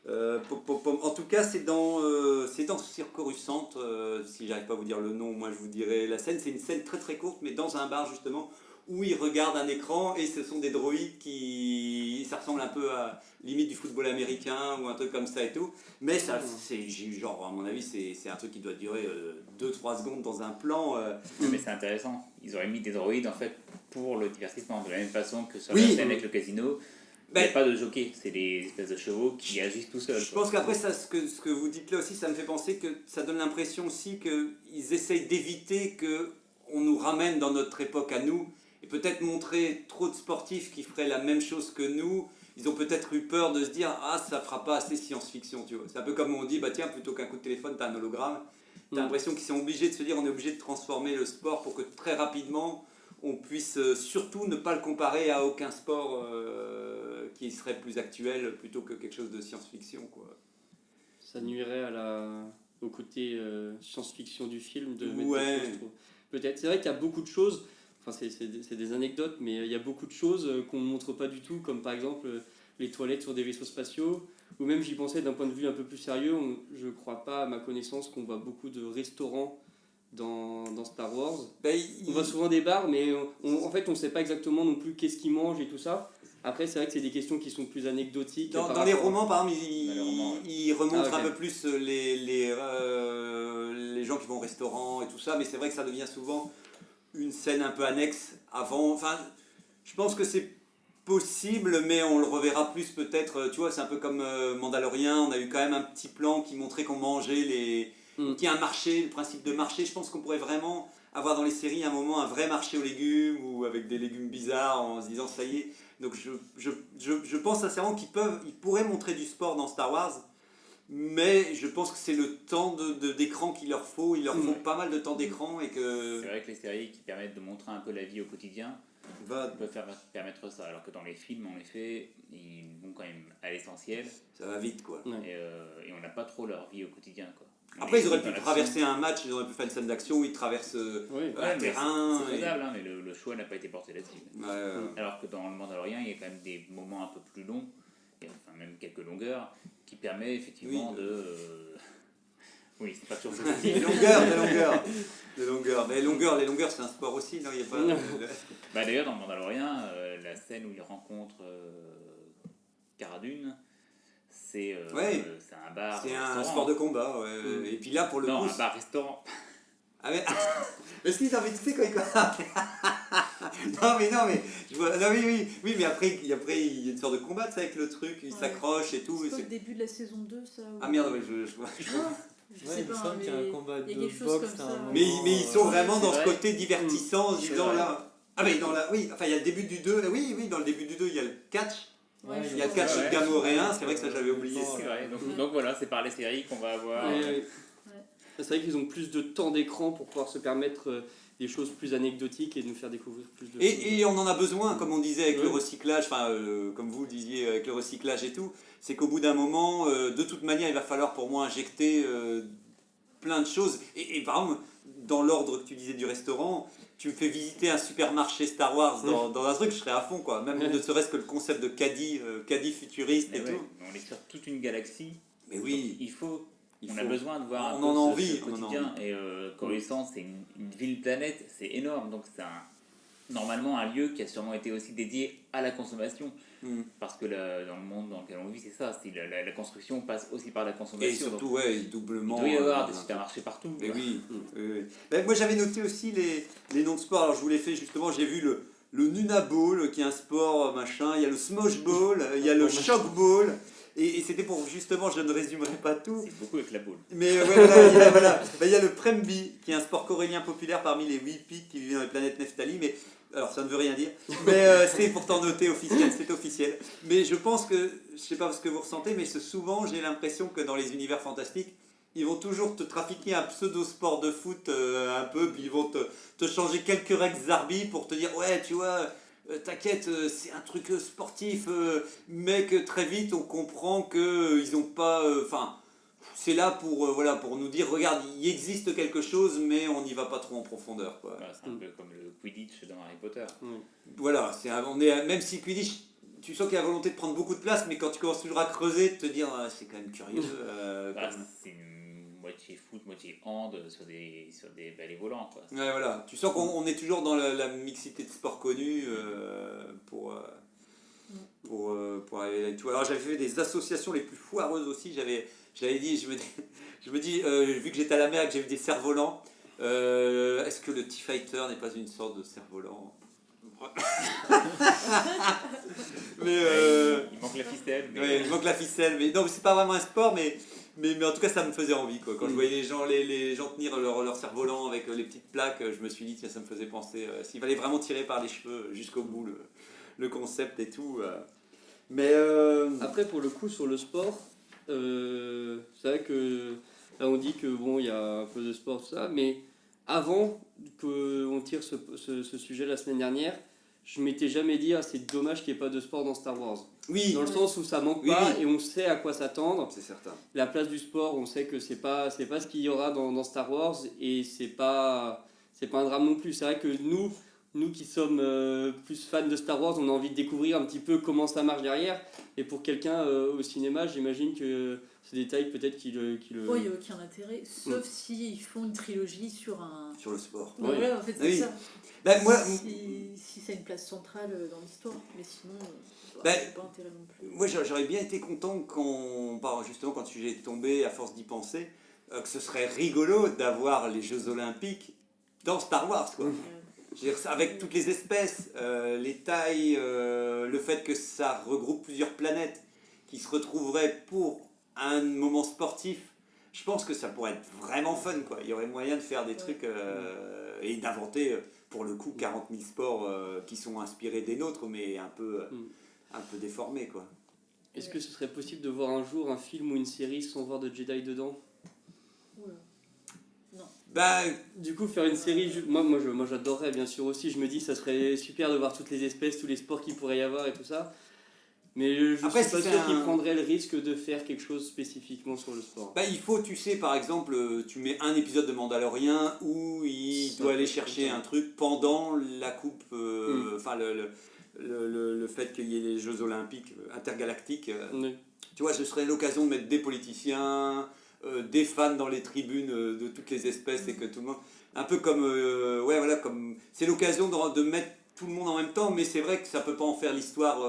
en tout cas, c'est dans Coruscant. Si j'arrive pas à vous dire le nom, moi je vous dirai la scène. C'est une scène très très courte, mais dans un bar justement, où ils regardent un écran et ce sont des droïdes qui... Ça ressemble un peu à limite du football américain ou un truc comme ça et tout. Mais ça, c'est genre, à mon avis, c'est un truc qui doit durer 2-3 secondes dans un plan. Mais c'est intéressant. Ils auraient mis des droïdes en fait pour le divertissement, de la même façon que sur Oui. la scène avec le casino. Il n'y a pas de jockey, c'est des espèces de chevaux qui agissent tout seuls. Je pense qu'après, ça, ce que vous dites là aussi, ça me fait penser que ça donne l'impression aussi qu'ils essayent d'éviter qu'on nous ramène dans notre époque à nous, et peut-être montrer trop de sportifs qui feraient la même chose que nous. Ils ont peut-être eu peur de se dire « Ah, ça fera pas assez science-fiction », tu vois. C'est un peu comme on dit « Bah tiens, plutôt qu'un coup de téléphone, t'as un hologramme ». T'as l'impression qu'ils sont obligés de se dire « On est obligé de transformer le sport pour que très rapidement, on puisse surtout ne pas le comparer à aucun sport qui serait plus actuel plutôt que quelque chose de science-fiction, quoi. » Ça nuirait au côté science-fiction du film de mettre Ouais. des choses trop- Peut-être. C'est vrai qu'il y a beaucoup de choses, enfin c'est des anecdotes, mais il y a beaucoup de choses qu'on ne montre pas du tout, comme par exemple les toilettes sur des vaisseaux spatiaux, ou même j'y pensais d'un point de vue un peu plus sérieux, je ne crois pas à ma connaissance qu'on voit beaucoup de restaurants dans Star Wars. On voit souvent des bars, mais en fait on ne sait pas exactement non plus qu'est-ce qu'ils mangent et tout ça. Après, c'est vrai que c'est des questions qui sont plus anecdotiques. Dans les romans, par exemple, romans, ils remontrent Ah, ok. un peu plus les gens qui vont au restaurant et tout ça, mais c'est vrai que ça devient souvent une scène un peu annexe avant. Enfin, je pense que c'est possible, mais on le reverra plus peut-être. Tu vois, c'est un peu comme Mandalorian, on a eu quand même un petit plan qui montrait qu'on mangeait qu'il y a un marché, le principe de marché. Je pense qu'on pourrait vraiment avoir dans les séries un moment un vrai marché aux légumes ou avec des légumes bizarres en se disant ça y est. Donc je pense sincèrement qu'ils pourraient montrer du sport dans Star Wars, mais je pense que c'est le temps d'écran qu'il leur faut. Il leur faut pas mal de temps d'écran et que... C'est vrai que les séries qui permettent de montrer un peu la vie au quotidien peuvent permettre ça, alors que dans les films, en effet, ils vont quand même à l'essentiel. Ça va vite, quoi. Et on n'a pas trop leur vie au quotidien, quoi. Après, ils auraient pu traverser un match, ils auraient pu faire une scène d'action où ils traversent un terrain. C'est faisable, hein, mais le choix n'a pas été porté là-dessus. Ouais. Alors que dans le Mandalorian, il y a quand même des moments un peu plus longs, et enfin même quelques longueurs, qui permettent effectivement de... Oui, c'est pas toujours Des longueurs. Mais les longueurs, c'est un sport aussi, non? Il y a pas... Bah, d'ailleurs, dans le Mandalorian, la scène où il rencontre Cara Dune, c'est un bar. C'est un sport de combat, ouais. Et puis là, pour le coup. Non, un bar-restaurant. Ah, mais. Est-ce qu'il t'invite, tu sais, quand il. non, mais. Je vois... Non, oui, mais après, il y a une sorte de combat, tu sais, avec le truc, il s'accroche et tout. C'est pas le début de la saison 2, ça ou... Ah merde, ouais, je Je sais pas, il y a un combat de il y a quelque chose boxe, comme ça. Mais ils sont vraiment dans ce vrai. côté divertissant, en se C'est disant vrai. là. Ah, mais oui, enfin, il y a le début du 2. Oui, dans le début du 2, il y a le catch. Ouais, Il y a le catch Ouais. gamoréen, c'est vrai que ça, j'avais oublié. C'est vrai. Donc voilà, c'est par les séries qu'on va avoir. C'est vrai qu'ils ont plus de temps d'écran pour pouvoir se permettre des choses plus anecdotiques et nous faire découvrir plus de choses. Et on en a besoin, comme on disait avec le Ouais. recyclage, enfin comme vous le disiez avec le recyclage et tout, c'est qu'au bout d'un moment, de toute manière, il va falloir pour moi injecter plein de choses. Et par exemple, dans l'ordre que tu disais du restaurant, tu me fais visiter un supermarché Star Wars dans un truc, je serais à fond, quoi. Même ne serait-ce que le concept de caddie futuriste Mais et ouais, tout. on est sur toute une galaxie. Mais oui, On a besoin de voir un On peu en a envie, ce on en a quotidien. Et Coruscant, c'est une ville-planète, c'est énorme. Donc c'est normalement un lieu qui a sûrement été aussi dédié à la consommation. Parce que dans le monde dans lequel on vit, c'est ça. La construction passe aussi par la consommation. Et surtout, Donc, doublement. il doit y avoir des supermarchés partout. Mais oui. Ben, moi j'avais noté aussi les noms de sport. Alors je vous l'ai fait justement, j'ai vu le Nuna Ball qui est un sport machin, il y a le Smosh Ball, il y a le Shock Ball. Et c'était pour justement, je ne résumerai pas tout. C'est beaucoup avec la boule. Mais voilà. Ben, il y a le Prembi qui est un sport corélien populaire parmi les 8 pics qui vivent dans les planètes Neftali. Mais alors ça ne veut rien dire. Mais c'est pourtant noté officiel, c'est officiel. Mais je pense que, je sais pas ce que vous ressentez, mais souvent j'ai l'impression que dans les univers fantastiques, ils vont toujours te trafiquer un pseudo-sport de foot un peu, puis ils vont te changer quelques règles zarbi pour te dire ouais, tu vois, t'inquiète, c'est un truc sportif, mais que très vite on comprend qu'ils n'ont pas. Enfin, c'est là pour nous dire regarde, il existe quelque chose, mais on n'y va pas trop en profondeur, quoi. Voilà, c'est un peu comme le Quidditch dans Harry Potter. Voilà, même si Quidditch, tu sens qu'il y a la volonté de prendre beaucoup de place, mais quand tu commences toujours à creuser, de te dire c'est quand même curieux. Bah, moitié foot, moitié hand sur des balais volants, quoi. Ouais, voilà. Tu sens qu'on est toujours dans la mixité de sports connus pour arriver là et tout. Alors j'avais fait des associations les plus foireuses aussi. J'avais dit, je me dis, vu que j'étais à la mer et que j'ai vu des cerfs-volants, est-ce que le T-Fighter n'est pas une sorte de cerf-volant? Mais Il manque la ficelle. Mais... ouais, il manque la ficelle. Mais non, c'est pas vraiment un sport, mais en tout cas, ça me faisait envie, quoi. Quand je voyais les gens tenir leur cerf-volant avec les petites plaques, je me suis dit, tiens, ça me faisait penser s'il fallait vraiment tirer par les cheveux jusqu'au bout le concept et tout. Mais Après, pour le coup, sur le sport, c'est vrai que là, on dit que bon, il y a un peu de sport, tout ça, mais avant qu'on tire ce sujet la semaine dernière, je m'étais jamais dit, c'est dommage qu'il n'y ait pas de sport dans Star Wars. oui, Dans le sens où ça manque pas et on sait à quoi s'attendre. c'est certain. La place du sport, on sait que c'est pas ce qu'il y aura dans Star Wars et c'est pas un drame non plus. C'est vrai que nous qui sommes plus fans de Star Wars, on a envie de découvrir un petit peu comment ça marche derrière. Et pour quelqu'un au cinéma, j'imagine que ce détail peut-être qu'il le... Ouais, il n'y a aucun intérêt, sauf s'ils font une trilogie sur Sur le sport. Ouais, voilà, en fait, c'est Oui. ça. Ben, moi, Si c'est une place centrale dans l'histoire, mais sinon, Ben, c'est pas intérêt non plus. moi, j'aurais bien été content justement quand le sujet est tombé, à force d'y penser, que ce serait rigolo d'avoir les Jeux Olympiques dans Star Wars, quoi. Je veux dire, avec toutes les espèces, les tailles, le fait que ça regroupe plusieurs planètes qui se retrouveraient pour un moment sportif, je pense que ça pourrait être vraiment fun, quoi. Il y aurait moyen de faire des trucs et d'inventer, pour le coup, 40 000 sports qui sont inspirés des nôtres, mais un peu déformés, quoi. Est-ce que ce serait possible de voir un jour un film ou une série sans voir de Jedi dedans? Oula. Ben, Du coup, faire une série, moi j'adorerais bien sûr aussi. Je me dis, ça serait super de voir toutes les espèces, tous les sports qu'il pourrait y avoir et tout ça. Mais je Après, suis pas si sûr c'est qu'il un- prendrait le risque de faire quelque chose spécifiquement sur le sport. il faut, tu sais, par exemple, tu mets un épisode de Mandalorian où il Ça doit peut aller être chercher comme ça. un truc pendant la coupe, enfin le fait qu'il y ait les Jeux Olympiques intergalactiques. Oui. Tu vois, ce serait l'occasion de mettre des politiciens, des fans dans les tribunes de toutes les espèces et que tout le monde... Un peu comme... comme... C'est l'occasion de mettre tout le monde en même temps, mais c'est vrai que ça peut pas en faire l'histoire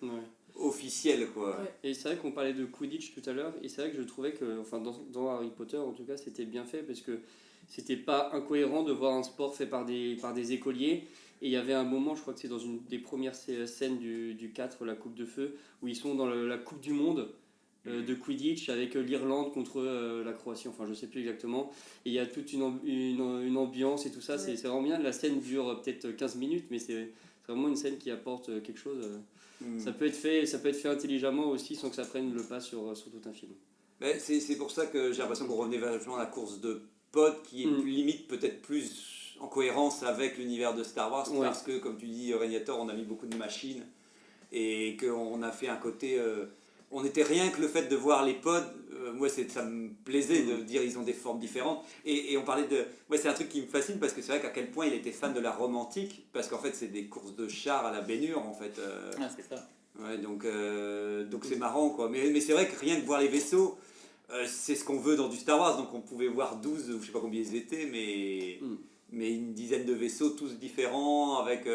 Ouais. officielle, quoi. Ouais. Et c'est vrai qu'on parlait de Quidditch tout à l'heure, et c'est vrai que je trouvais que, enfin dans Harry Potter en tout cas, c'était bien fait parce que c'était pas incohérent de voir un sport fait par des écoliers. Et il y avait un moment, je crois que c'est dans une des premières scènes du 4, la Coupe de Feu, où ils sont dans la Coupe du Monde de Quidditch avec l'Irlande contre la Croatie, enfin je sais plus exactement. Et il y a toute une ambiance et tout ça, c'est vraiment bien. La scène dure peut-être 15 minutes, mais c'est vraiment une scène qui apporte quelque chose. Ça peut être fait intelligemment aussi sans que ça prenne le pas sur tout un film. Mais c'est pour ça que j'ai l'impression qu'on revenait vachement à la course de potes qui est plus limite peut-être plus en cohérence avec l'univers de Star Wars parce que comme tu dis Régnator, on a mis beaucoup de machines et qu'on a fait un côté on était rien que le fait de voir les pods, moi ça me plaisait de dire ils ont des formes différentes et on parlait de... Moi c'est un truc qui me fascine parce que c'est vrai qu'à quel point il était fan de la Rome antique parce qu'en fait c'est des courses de chars à la baignure en fait. c'est ça. Ouais, donc c'est marrant quoi. Mais c'est vrai que rien que voir les vaisseaux, c'est ce qu'on veut dans du Star Wars. Donc on pouvait voir 12 ou je sais pas combien ils étaient, mais une dizaine de vaisseaux, tous différents, avec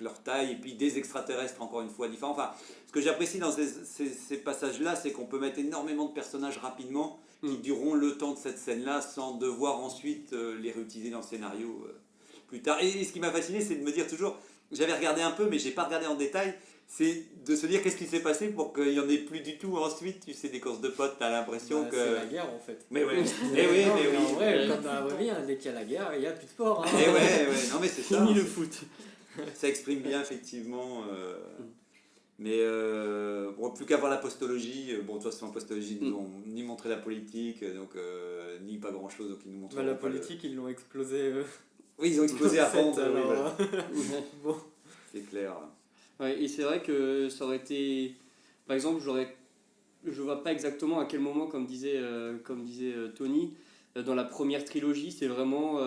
leur taille, et puis des extraterrestres encore une fois différents. Enfin, ce que j'apprécie dans ces passages-là, c'est qu'on peut mettre énormément de personnages rapidement qui dureront le temps de cette scène-là sans devoir ensuite les réutiliser dans le scénario plus tard. Et ce qui m'a fasciné, c'est de me dire toujours, j'avais regardé un peu, mais j'ai pas regardé en détail, c'est de se dire qu'est-ce qui s'est passé pour qu'il n'y en ait plus du tout ensuite, tu sais, des courses de potes, t'as l'impression que... C'est la guerre en fait. Mais ouais, Non, mais mais oui. en vrai, comme dans la vraie vie, hein, dès qu'il y a la guerre, il n'y a plus de sport. Hein. Et ouais, non mais c'est ça. Fini le foot. Ça exprime bien effectivement. Mais bon, plus qu'à voir la postologie. Bon, de toute façon, en postologie, ils nous ont ni montré la politique, donc ni pas grand chose, donc ils nous montrent. La politique, ils l'ont explosé. Oui, ils ont explosé à fond. Alors, bon. C'est clair. Ouais, et c'est vrai que ça aurait été... Par exemple, je vois pas exactement à quel moment, comme disait Tony, dans la première trilogie, c'est vraiment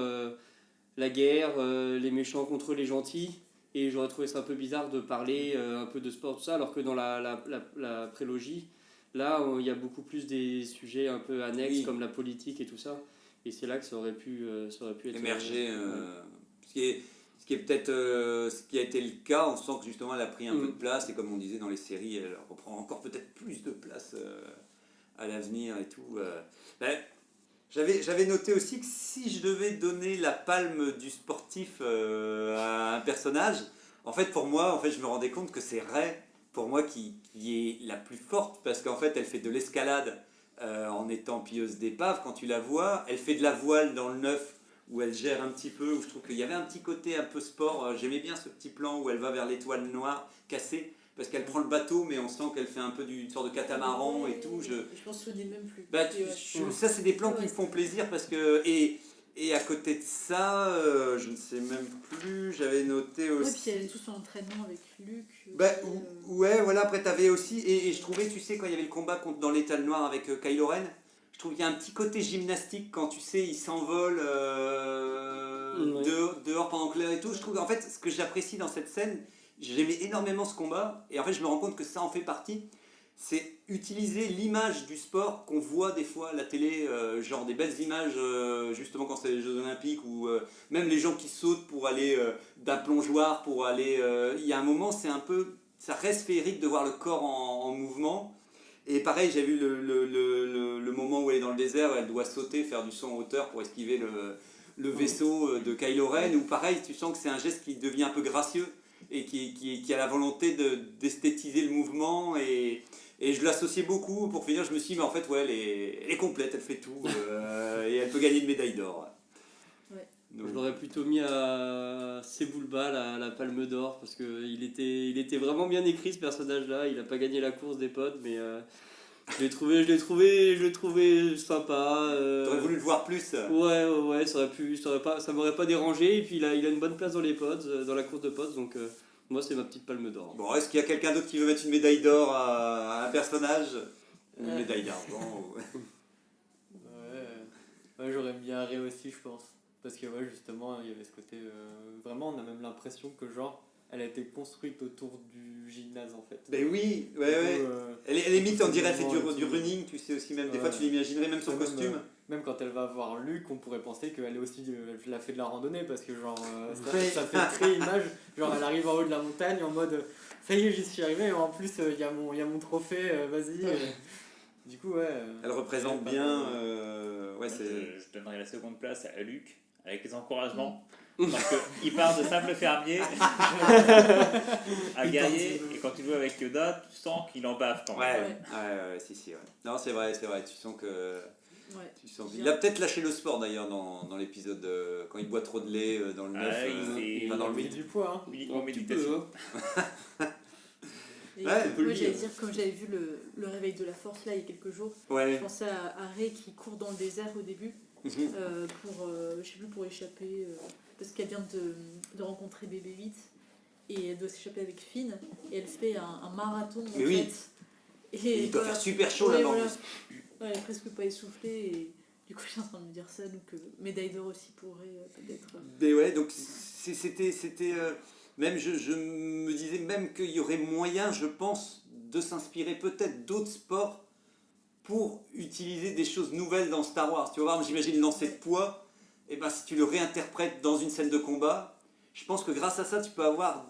la guerre, les méchants contre les gentils, et j'aurais trouvé ça un peu bizarre de parler un peu de sport, tout ça, alors que dans la prélogie, Là, il y a beaucoup plus des sujets un peu annexes Oui. comme la politique et tout ça. Et c'est là que ça aurait pu être émerger. ouais. Ce qui est peut-être ce qui a été le cas, on sent que justement elle a pris un peu de place et comme on disait dans les séries, elle reprend encore peut-être plus de place à l'avenir et tout. Ben, j'avais noté aussi que si je devais donner la palme du sportif à un personnage, en fait pour moi, en fait, je me rendais compte que c'est Rey pour moi qui est la plus forte parce qu'en fait elle fait de l'escalade en étant pilleuse d'épave. Quand tu la vois, elle fait de la voile dans le neuf où elle gère un petit peu, où je trouve qu'il y avait un petit côté un peu sport. J'aimais bien ce petit plan où elle va vers l'étoile noire cassée, parce qu'elle prend le bateau, mais on sent qu'elle fait un peu une sorte de catamaran et tout. Je m'en souvenais même plus. Bah, Et ouais. ça, c'est des plans qui me font plaisir, parce que... Et à côté de ça, je ne sais même plus, j'avais noté Ouais, aussi... puis elle est tous en entraînement avec Luc. Bah, ouais, voilà, après t'avais aussi... Et je trouvais, tu sais, quand il y avait le combat dans l'étoile noire avec Kylo Ren, je trouve qu'il y a un petit côté gymnastique quand tu sais, il s'envole dehors pendant que l'air et tout. Je trouve qu'en fait, ce que j'apprécie dans cette scène, j'aimais énormément ce combat, et en fait, je me rends compte que ça en fait partie. C'est utiliser l'image du sport qu'on voit des fois à la télé, genre des belles images, justement quand c'est les Jeux Olympiques, ou même les gens qui sautent pour aller d'un plongeoir, pour aller. Il y a un moment, c'est un peu. Ça reste féerique de voir le corps en mouvement. Et pareil, j'ai vu le moment où elle est dans le désert, elle doit sauter, faire du saut en hauteur pour esquiver le vaisseau de Kylo Ren, où pareil, tu sens que c'est un geste qui devient un peu gracieux et qui a la volonté d'esthétiser le mouvement. Et je l'associais beaucoup. Pour finir, je me suis dit, mais en fait, ouais, elle est complète, elle fait tout, et elle peut gagner une médaille d'or. Ouais. Donc, Je l'aurais plutôt mis à Sebulba, la Palme d'Or, parce qu'il était vraiment bien écrit ce personnage-là. Il n'a pas gagné la course des potes, mais je l'ai trouvé sympa. t'aurais voulu le voir plus. Ouais, ça m'aurait pas dérangé. Et puis il a une bonne place dans les pods, dans la course de pods, donc moi c'est ma petite Palme d'Or. Bon, est-ce qu'il y a quelqu'un d'autre qui veut mettre une médaille d'or à un personnage? Ou une médaille d'argent? Ouais, j'aurais mis Rey aussi, je pense. Parce que ouais, justement, il y avait ce côté... vraiment, on a même l'impression que genre, elle a été construite autour du gymnase en fait. Ben oui, ouais. Du coup, Elle est limite, on dirait, elle fait du running, tu sais aussi, même des fois tu l'imaginerais même son Même, costume. Même quand elle va voir Luc, on pourrait penser qu'elle est aussi, elle a fait de la randonnée parce que genre, ça fait très image. Genre, elle arrive en haut de la montagne en mode, ça y est, j'y suis arrivé, et en plus, il y a mon trophée, vas-y. Du coup, ouais. Elle représente bien. Ouais, c'est... Je donnerais la seconde place à Luc, avec les encouragements. Parce qu'il part de simple fermier à guerrier, et quand tu joues avec Yoda, tu sens qu'il en bave quand même. Ouais, si, ouais. Non, c'est vrai, tu sens que... Ouais. Il a peut-être lâché le sport d'ailleurs dans l'épisode quand il boit trop de lait dans le 9, dans le 8. Du poids, hein. Uniquement méditation. Et Ouais, moi j'allais dire, quand j'avais vu le réveil de la force là il y a quelques jours, je pensais à Rey qui court dans le désert au début pour, je sais plus, pour échapper, parce qu'elle vient de rencontrer Bébé 8 et elle doit s'échapper avec Finn et elle fait un marathon en fait. Et il doit faire super chaud là-bas. Voilà. Ouais, elle est presque pas essoufflée et du coup je suis en train de me dire ça, donc médaille d'or aussi pourrait peut-être. Mais ouais, donc c'était même je me disais même qu'il y aurait moyen, je pense, de s'inspirer peut-être d'autres sports pour utiliser des choses nouvelles dans Star Wars. Tu vas voir, j'imagine lancer de poids, et ben si tu le réinterprètes dans une scène de combat, je pense que grâce à ça tu peux avoir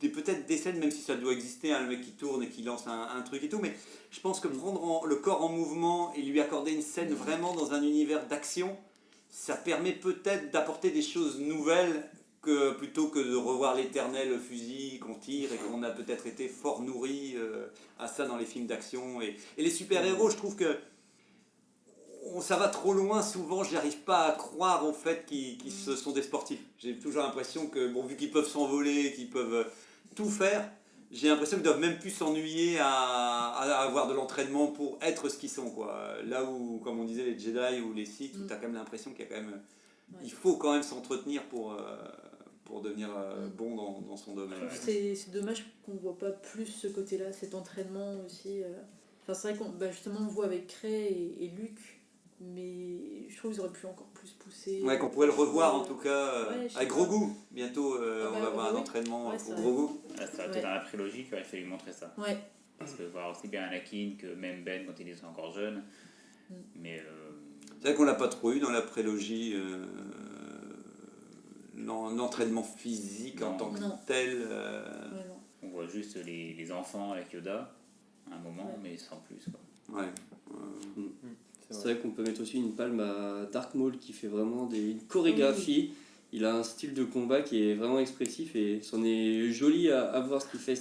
peut-être des scènes, même si ça doit exister, le mec qui tourne et qui lance un truc et tout, mais je pense que prendre le corps en mouvement et lui accorder une scène vraiment dans un univers d'action, ça permet peut-être d'apporter des choses nouvelles plutôt que de revoir l'éternel fusil qu'on tire, et qu'on a peut-être été fort nourri à ça dans les films d'action. Et les super-héros, je trouve que ça va trop loin souvent, j'arrive pas à croire au fait qu'ils sont des sportifs. J'ai toujours l'impression que, vu qu'ils peuvent s'envoler, qu'ils peuvent tout faire, j'ai l'impression qu'ils doivent même plus s'ennuyer à avoir de l'entraînement pour être ce qu'ils sont, quoi. Là où, comme on disait, les Jedi ou les Sith, tu as quand même l'impression qu'il y a quand même... Il faut quand même s'entretenir pour devenir bon dans son domaine. C'est dommage qu'on voit pas plus ce côté-là, cet entraînement aussi. Enfin, c'est vrai qu'on justement on voit avec Rey et Luke, mais je trouve qu'ils auraient pu encore plus pousser. Ouais, qu'on pourrait le revoir en tout cas avec pas. Grogu. Bientôt on va avoir un entraînement pour Grogu. Ça aurait été dans la prélogie qu'il aurait fallu montrer ça. Ouais. Parce que voir aussi bien Anakin que même Ben quand il était encore jeune. Mais c'est vrai qu'on l'a pas trop eu dans la prélogie, l'entraînement physique en Non. tant que Non. tel. Ouais, non. on voit juste les enfants avec Yoda à un moment, Ouais. mais sans plus. Quoi. Ouais. C'est vrai qu'on peut mettre aussi une palme à Dark Maul qui fait vraiment une chorégraphie. Il a un style de combat qui est vraiment expressif et c'en est joli à voir ce qu'il fait.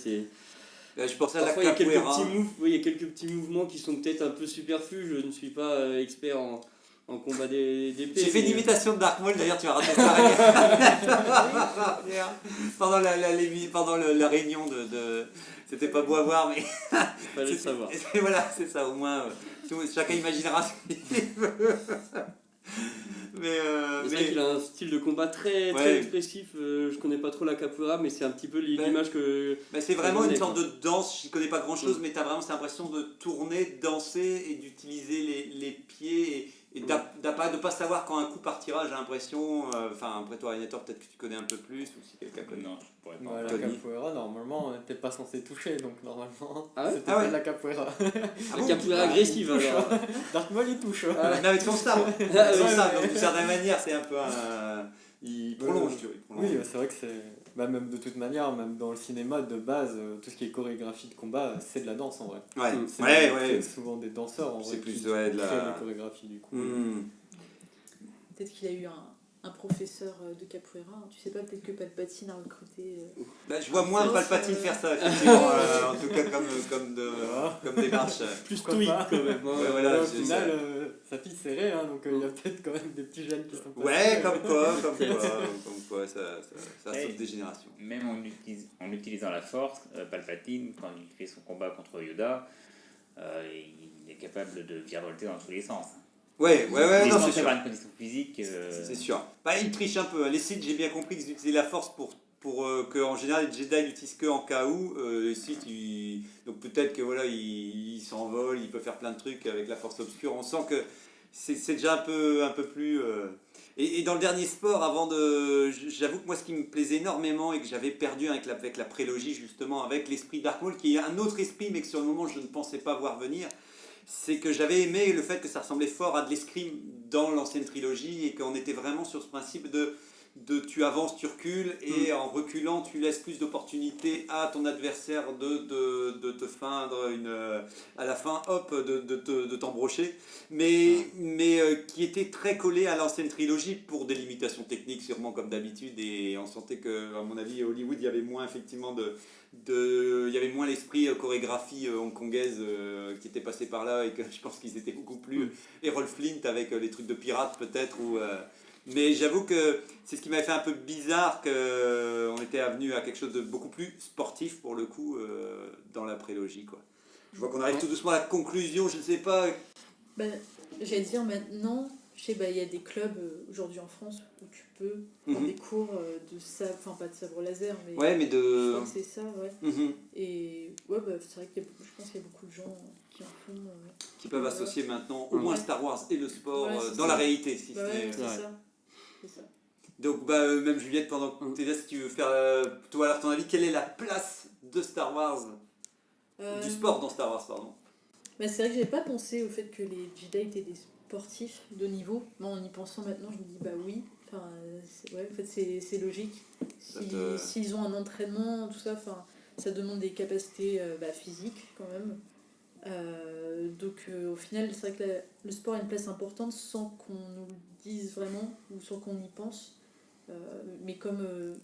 Je pensais à la Parfois, il y a quelques capoeira. il y a quelques petits mouvements qui sont peut-être un peu superflus. Je ne suis pas expert en combat d'épée. J'ai fait une mais- imitation de Dark Maul, d'ailleurs tu vas rater ça. pendant la réunion de... C'était pas beau à voir, mais... Fallait le savoir. Voilà, c'est ça, au moins, chacun imaginera ce qu'il veut. C'est vrai qu'il a un style de combat très Ouais. expressif. Je connais pas trop la capoeira, mais c'est un petit peu l'image que. C'est vraiment une donné, sorte quoi. de danse, je connais pas grand chose, mais tu as vraiment cette impression de tourner, de danser et d'utiliser les pieds et de pas savoir quand un coup partira, j'ai l'impression. Enfin, après toi, Renator, peut-être que tu connais un peu plus, ou si quelqu'un connaît. Non, je pourrais pas. Ouais, la Tony. capoeira, normalement, t'es pas censé toucher, donc normalement, Ah ouais c'était Ah pas ouais. de la capoeira. La capoeira agressive alors. Dark Maul, il touche. Non, avec son sabre. Ah, Avec son oui, sabre, ouais. donc d'une certaine manière, c'est un peu un. Il prolonge, tu vois. il prolonge. Oui, c'est vrai que c'est... Bah, même de toute manière, même dans le cinéma, de base, tout ce qui est chorégraphie de combat, c'est de la danse, en vrai. Ouais, C'est ouais. souvent des danseurs, en vrai, C'est plus, qui ouais, de la- créent les chorégraphies, du coup. Peut-être qu'il a eu un professeur de capoeira. Tu sais pas, peut-être que Palpatine a recruté. Bah, je vois moins danse, Palpatine faire ça, effectivement, en tout cas Voilà. comme démarche. Plus Pourquoi stoïque pas. quand même. hein. Ouais, voilà, Au c'est final, ça. sa fille serrée, hein, donc il y a peut-être quand même des petits jeunes qui sont passés. Ouais, comme quoi, ça Ouais. sauve des générations. Même en utilisant la force, Palpatine, quand il fait son combat contre Yoda, il est capable de virevolter dans tous les sens. Ouais, Et non, sans c'est sûr. avoir une condition physique. C'est sûr. Bah, ils trichent un peu. Les Sith, j'ai bien compris qu'ils utilisaient la force pour que en général les Jedi l'utilisent que en cas où. Les Sith, donc peut-être que voilà, ils s'envolent, ils peuvent faire plein de trucs avec la force obscure. On sent que c'est déjà un peu plus. Et dans le dernier sport, j'avoue que moi, ce qui me plaisait énormément et que j'avais perdu avec la prélogie justement, avec l'esprit Dark Maul, qui est un autre esprit, mais que sur le moment je ne pensais pas voir venir. C'est que j'avais aimé le fait que ça ressemblait fort à de l'escrime dans l'ancienne trilogie et qu'on était vraiment sur ce principe de tu avances, tu recules et en reculant tu laisses plus d'opportunités à ton adversaire de te feindre à la fin, hop, de t'embrocher, mais qui était très collé à l'ancienne trilogie pour des limitations techniques sûrement comme d'habitude, et on sentait que à mon avis Hollywood il y avait moins effectivement il y avait moins l'esprit chorégraphie hongkongaise qui était passé par là, et que je pense qu'ils étaient beaucoup plus Errol Flint avec les trucs de pirates peut-être, mais j'avoue que c'est ce qui m'avait fait un peu bizarre qu'on était venu à quelque chose de beaucoup plus sportif pour le coup dans la prélogie, quoi. Je vois qu'on arrive tout doucement à la conclusion, je ne sais pas. Ben, j'allais dire maintenant, je sais, il y a des clubs aujourd'hui en France où tu peux prendre des cours de sabre, enfin pas de sabre laser, mais Ouais, mais je crois que c'est ça, ouais. Mhm. Et ouais, c'est vrai que je pense qu'il y a beaucoup de gens qui en font. Qui peuvent associer maintenant au moins Star Wars et le sport Voilà, c'est dans ça. la réalité, si Bah ce ouais, n'est- c'est Ouais. ça. C'est ça. Donc même Juliette, pendant que tu es là, si tu veux faire toi alors ton avis, quelle est la place de Star Wars, du sport dans Star Wars, pardon. Bah, c'est vrai que j'avais pas pensé au fait que les Jedi étaient des sportifs de niveau. Moi, en y pensant maintenant, je me dis bah oui. Enfin, en fait, c'est logique. S'ils ont un entraînement, tout ça, enfin, ça demande des capacités physiques quand même. Donc au final, c'est vrai que le sport a une place importante sans qu'on nous le dise vraiment ou sans qu'on y pense. Mais comme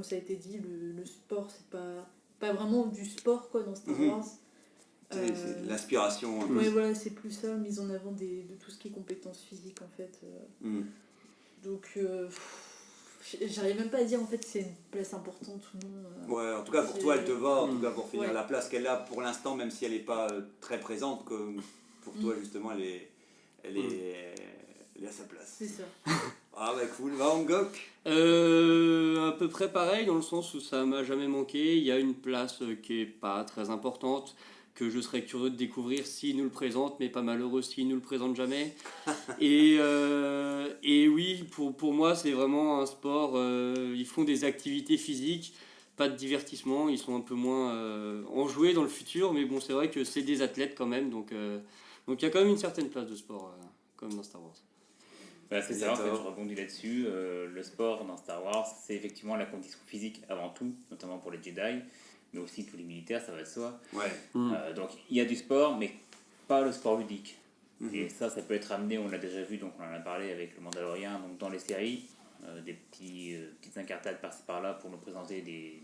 ça a été dit, le sport, c'est pas vraiment du sport quoi, dans Star Wars. C'est l'aspiration. Ouais, voilà, c'est plus ça, mise en avant de tout ce qui est compétences physiques en fait. Donc, j'arrive même pas à dire en fait si c'est une place importante ou non. Ouais, en tout cas pour toi elle te va, en tout cas pour finir Ouais. la place qu'elle a pour l'instant, même si elle n'est pas très présente, comme pour toi justement elle est à sa place. C'est ça. Ah bah cool, va Angok. À peu près pareil, dans le sens où ça m'a jamais manqué. Il y a une place qui est pas très importante, que je serais curieux de découvrir s'ils nous le présentent, mais pas malheureux s'ils nous le présentent jamais. Et oui, pour moi, c'est vraiment un sport. Ils font des activités physiques pas de divertissement, ils sont un peu moins enjoués dans le futur, mais bon, c'est vrai que c'est des athlètes quand même, donc il y a quand même une certaine place de sport, comme dans Star Wars. Bah, c'est ça, en fait, je rebondis là-dessus. Le sport dans Star Wars, c'est effectivement la condition physique avant tout, notamment pour les Jedi, mais aussi tous les militaires, ça va de soi. Ouais. Donc il y a du sport, mais pas le sport ludique. Et ça peut être amené, on l'a déjà vu, donc on en a parlé avec le Mandalorian, donc dans les séries, des petites incartades par-ci par-là pour nous présenter du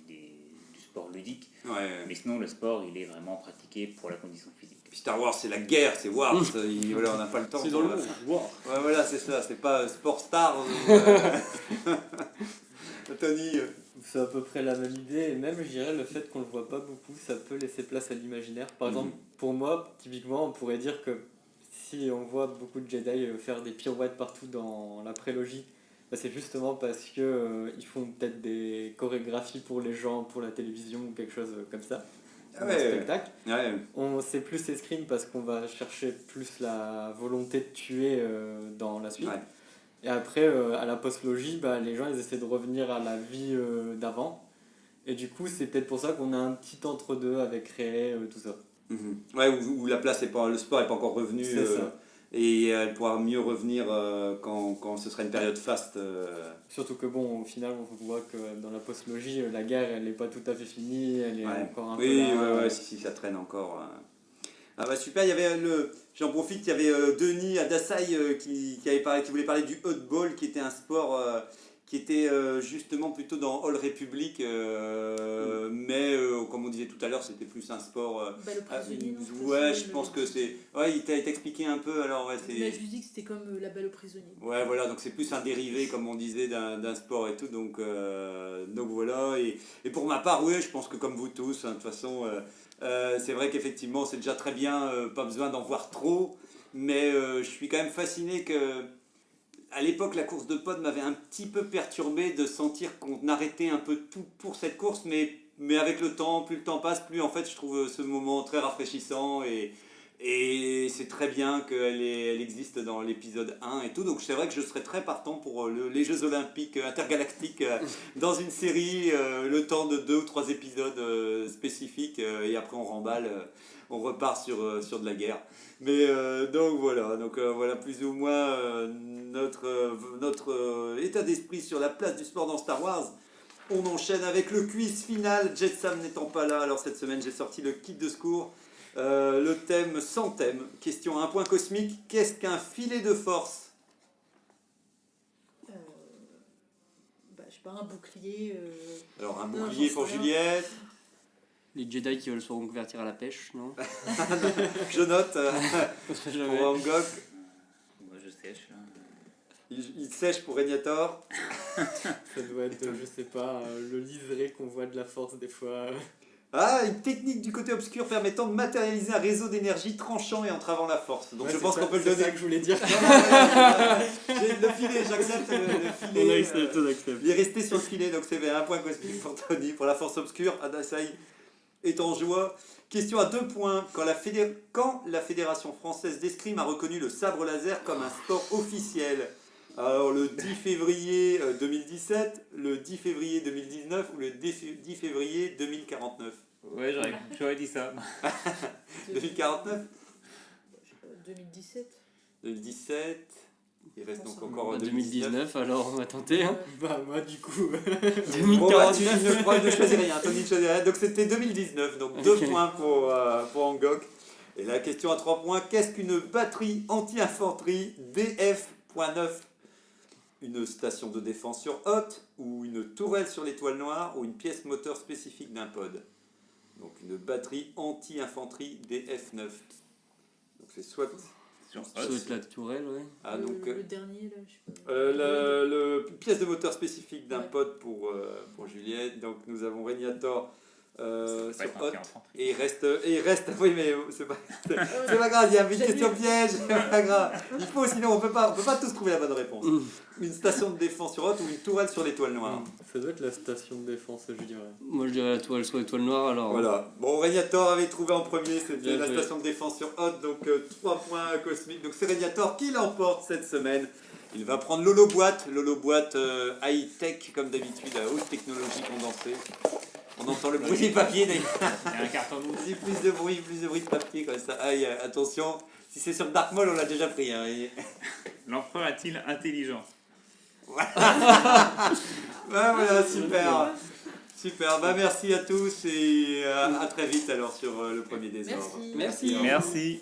sport ludique. Ouais. Mais sinon, le sport, il est vraiment pratiqué pour la condition physique. Puis Star Wars, c'est la guerre, c'est Wars. Voilà, on n'a pas le temps. C'est dans le monde. Wow. Ouais, voilà, c'est ça. C'est pas Sport Star. Tony. C'est à peu près la même idée, et même je dirais le fait qu'on le voit pas beaucoup, ça peut laisser place à l'imaginaire. Par exemple, pour moi, typiquement, on pourrait dire que si on voit beaucoup de Jedi faire des pirouettes partout dans la prélogie, bah c'est justement parce que ils font peut-être des chorégraphies pour les gens, pour la télévision ou quelque chose comme ça. Ah Un ouais, spectacle. Ouais. On sait plus escrime parce qu'on va chercher plus la volonté de tuer dans la suite. Ouais. Et après, à la post-logie, bah, les gens ils essaient de revenir à la vie d'avant. Et du coup, c'est peut-être pour ça qu'on a un petit entre-deux avec Rey, tout ça. Ouais, où la place est pas, le sport n'est pas encore revenu. C'est ça. Et elle pourra mieux revenir quand ce sera une période faste. Surtout que bon, au final, on voit que dans la post-logie, la guerre, elle n'est pas tout à fait finie, elle est encore un peu là. Oui, si, ça traîne encore. Ah bah super, il y avait j'en profite, il y avait Denis Adasai qui voulait parler du hotball, qui était un sport qui était justement plutôt dans All Republic, mais comme on disait tout à l'heure, c'était plus un sport. Balle aux prisonniers, non, ouais, je pense que c'est. Ouais, il t'a expliqué un peu, alors ouais, c'est. Mais je lui dis que c'était comme la balle aux prisonniers. Ouais, voilà, donc c'est plus un dérivé, comme on disait, d'un sport et tout, donc voilà. Et pour ma part, oui, je pense que comme vous tous, hein, de toute façon, c'est vrai qu'effectivement, c'est déjà très bien, pas besoin d'en voir trop, mais je suis quand même fasciné que. À l'époque, la course de pod m'avait un petit peu perturbé de sentir qu'on arrêtait un peu tout pour cette course, mais avec le temps, plus le temps passe, plus en fait je trouve ce moment très rafraîchissant et c'est très bien qu'elle existe dans l'épisode 1 et tout. Donc c'est vrai que je serais très partant pour les Jeux Olympiques intergalactiques dans une série, le temps de 2 ou 3 épisodes spécifiques et après on remballe, on repart sur de la guerre. Mais donc voilà plus ou moins notre état d'esprit sur la place du sport dans Star Wars. On enchaîne avec le quiz final, Jetsam n'étant pas là, alors cette semaine j'ai sorti le kit de secours, le thème sans thème, question à un point cosmique, qu'est-ce qu'un filet de force? Je sais pas, un bouclier... Alors un bouclier pour Juliette. Les Jedi qui veulent se reconvertir à la pêche, non? Je note, pour Angok. Moi je sèche. Il sèche pour Régnator. Ça doit être, je sais pas, le liseré qu'on voit de la force des fois. Ah, une technique du côté obscur permettant de matérialiser un réseau d'énergie tranchant et entravant la force. Donc Ouais, je pense qu'on peut le C'est donner. ça que je voulais dire. Le filet, j'accepte le filet. On accepte. Il est resté sur le filet, donc c'est un point cosmique pour Tony. Pour la force obscure, Adasai est en joie. Question à 2 points. Quand la Fédération française d'escrime a reconnu le sabre laser comme un sport officiel? Alors le 10 février 2017, le 10 février 2019 ou le 10 février 2049? Ouais, j'aurais dit ça. 2049? 2017. 2017. Il reste donc encore Bah, 2019. 2019, alors on va tenter. Hein. Bah moi du coup... Bon, bah, tu ne choisis rien, Tony ne choisit rien. Donc c'était 2019, donc 2 points pour Angok. Et la question à 3 points, qu'est-ce qu'une batterie anti-infanterie DF.9? Une station de défense sur Hoth, ou une tourelle sur l'étoile noire, ou une pièce moteur spécifique d'un pod? Donc une batterie anti-infanterie DF9. Donc c'est soit... Soit la tourelle, ouais. Ah, donc, le dernier, là, je sais pas. le pièce de moteur spécifique d'un Ouais. pod pour Juliette. Donc nous avons Régnator sur Hoth. Et il reste. Oui, mais c'est pas grave, il y a une question piège, c'est pas grave. Il faut, sinon on peut pas tous trouver la bonne réponse. Une station de défense sur Hoth ou une tourelle sur l'étoile noire? Ça doit être la station de défense, je dirais. Moi je dirais la toile soit étoile noire, alors. Voilà. Bon, Régnator avait trouvé en premier, c'était Bien la joué. station de défense sur Hoth, donc 3 points cosmiques. Donc c'est Régnator qui l'emporte cette semaine. Il va prendre l'holoboîte high-tech comme d'habitude, à haute technologie condensée. On entend le bruit du papier d'ailleurs. Il y a un carton mousse. Plus de bruit de papier comme ça. Aïe, attention, si c'est sur Dark Maul, on l'a déjà pris. Hein. L'empereur est-il intelligent? Voilà, super. Super, merci à tous et à très vite alors sur le premier désordre. Merci. Merci. Merci.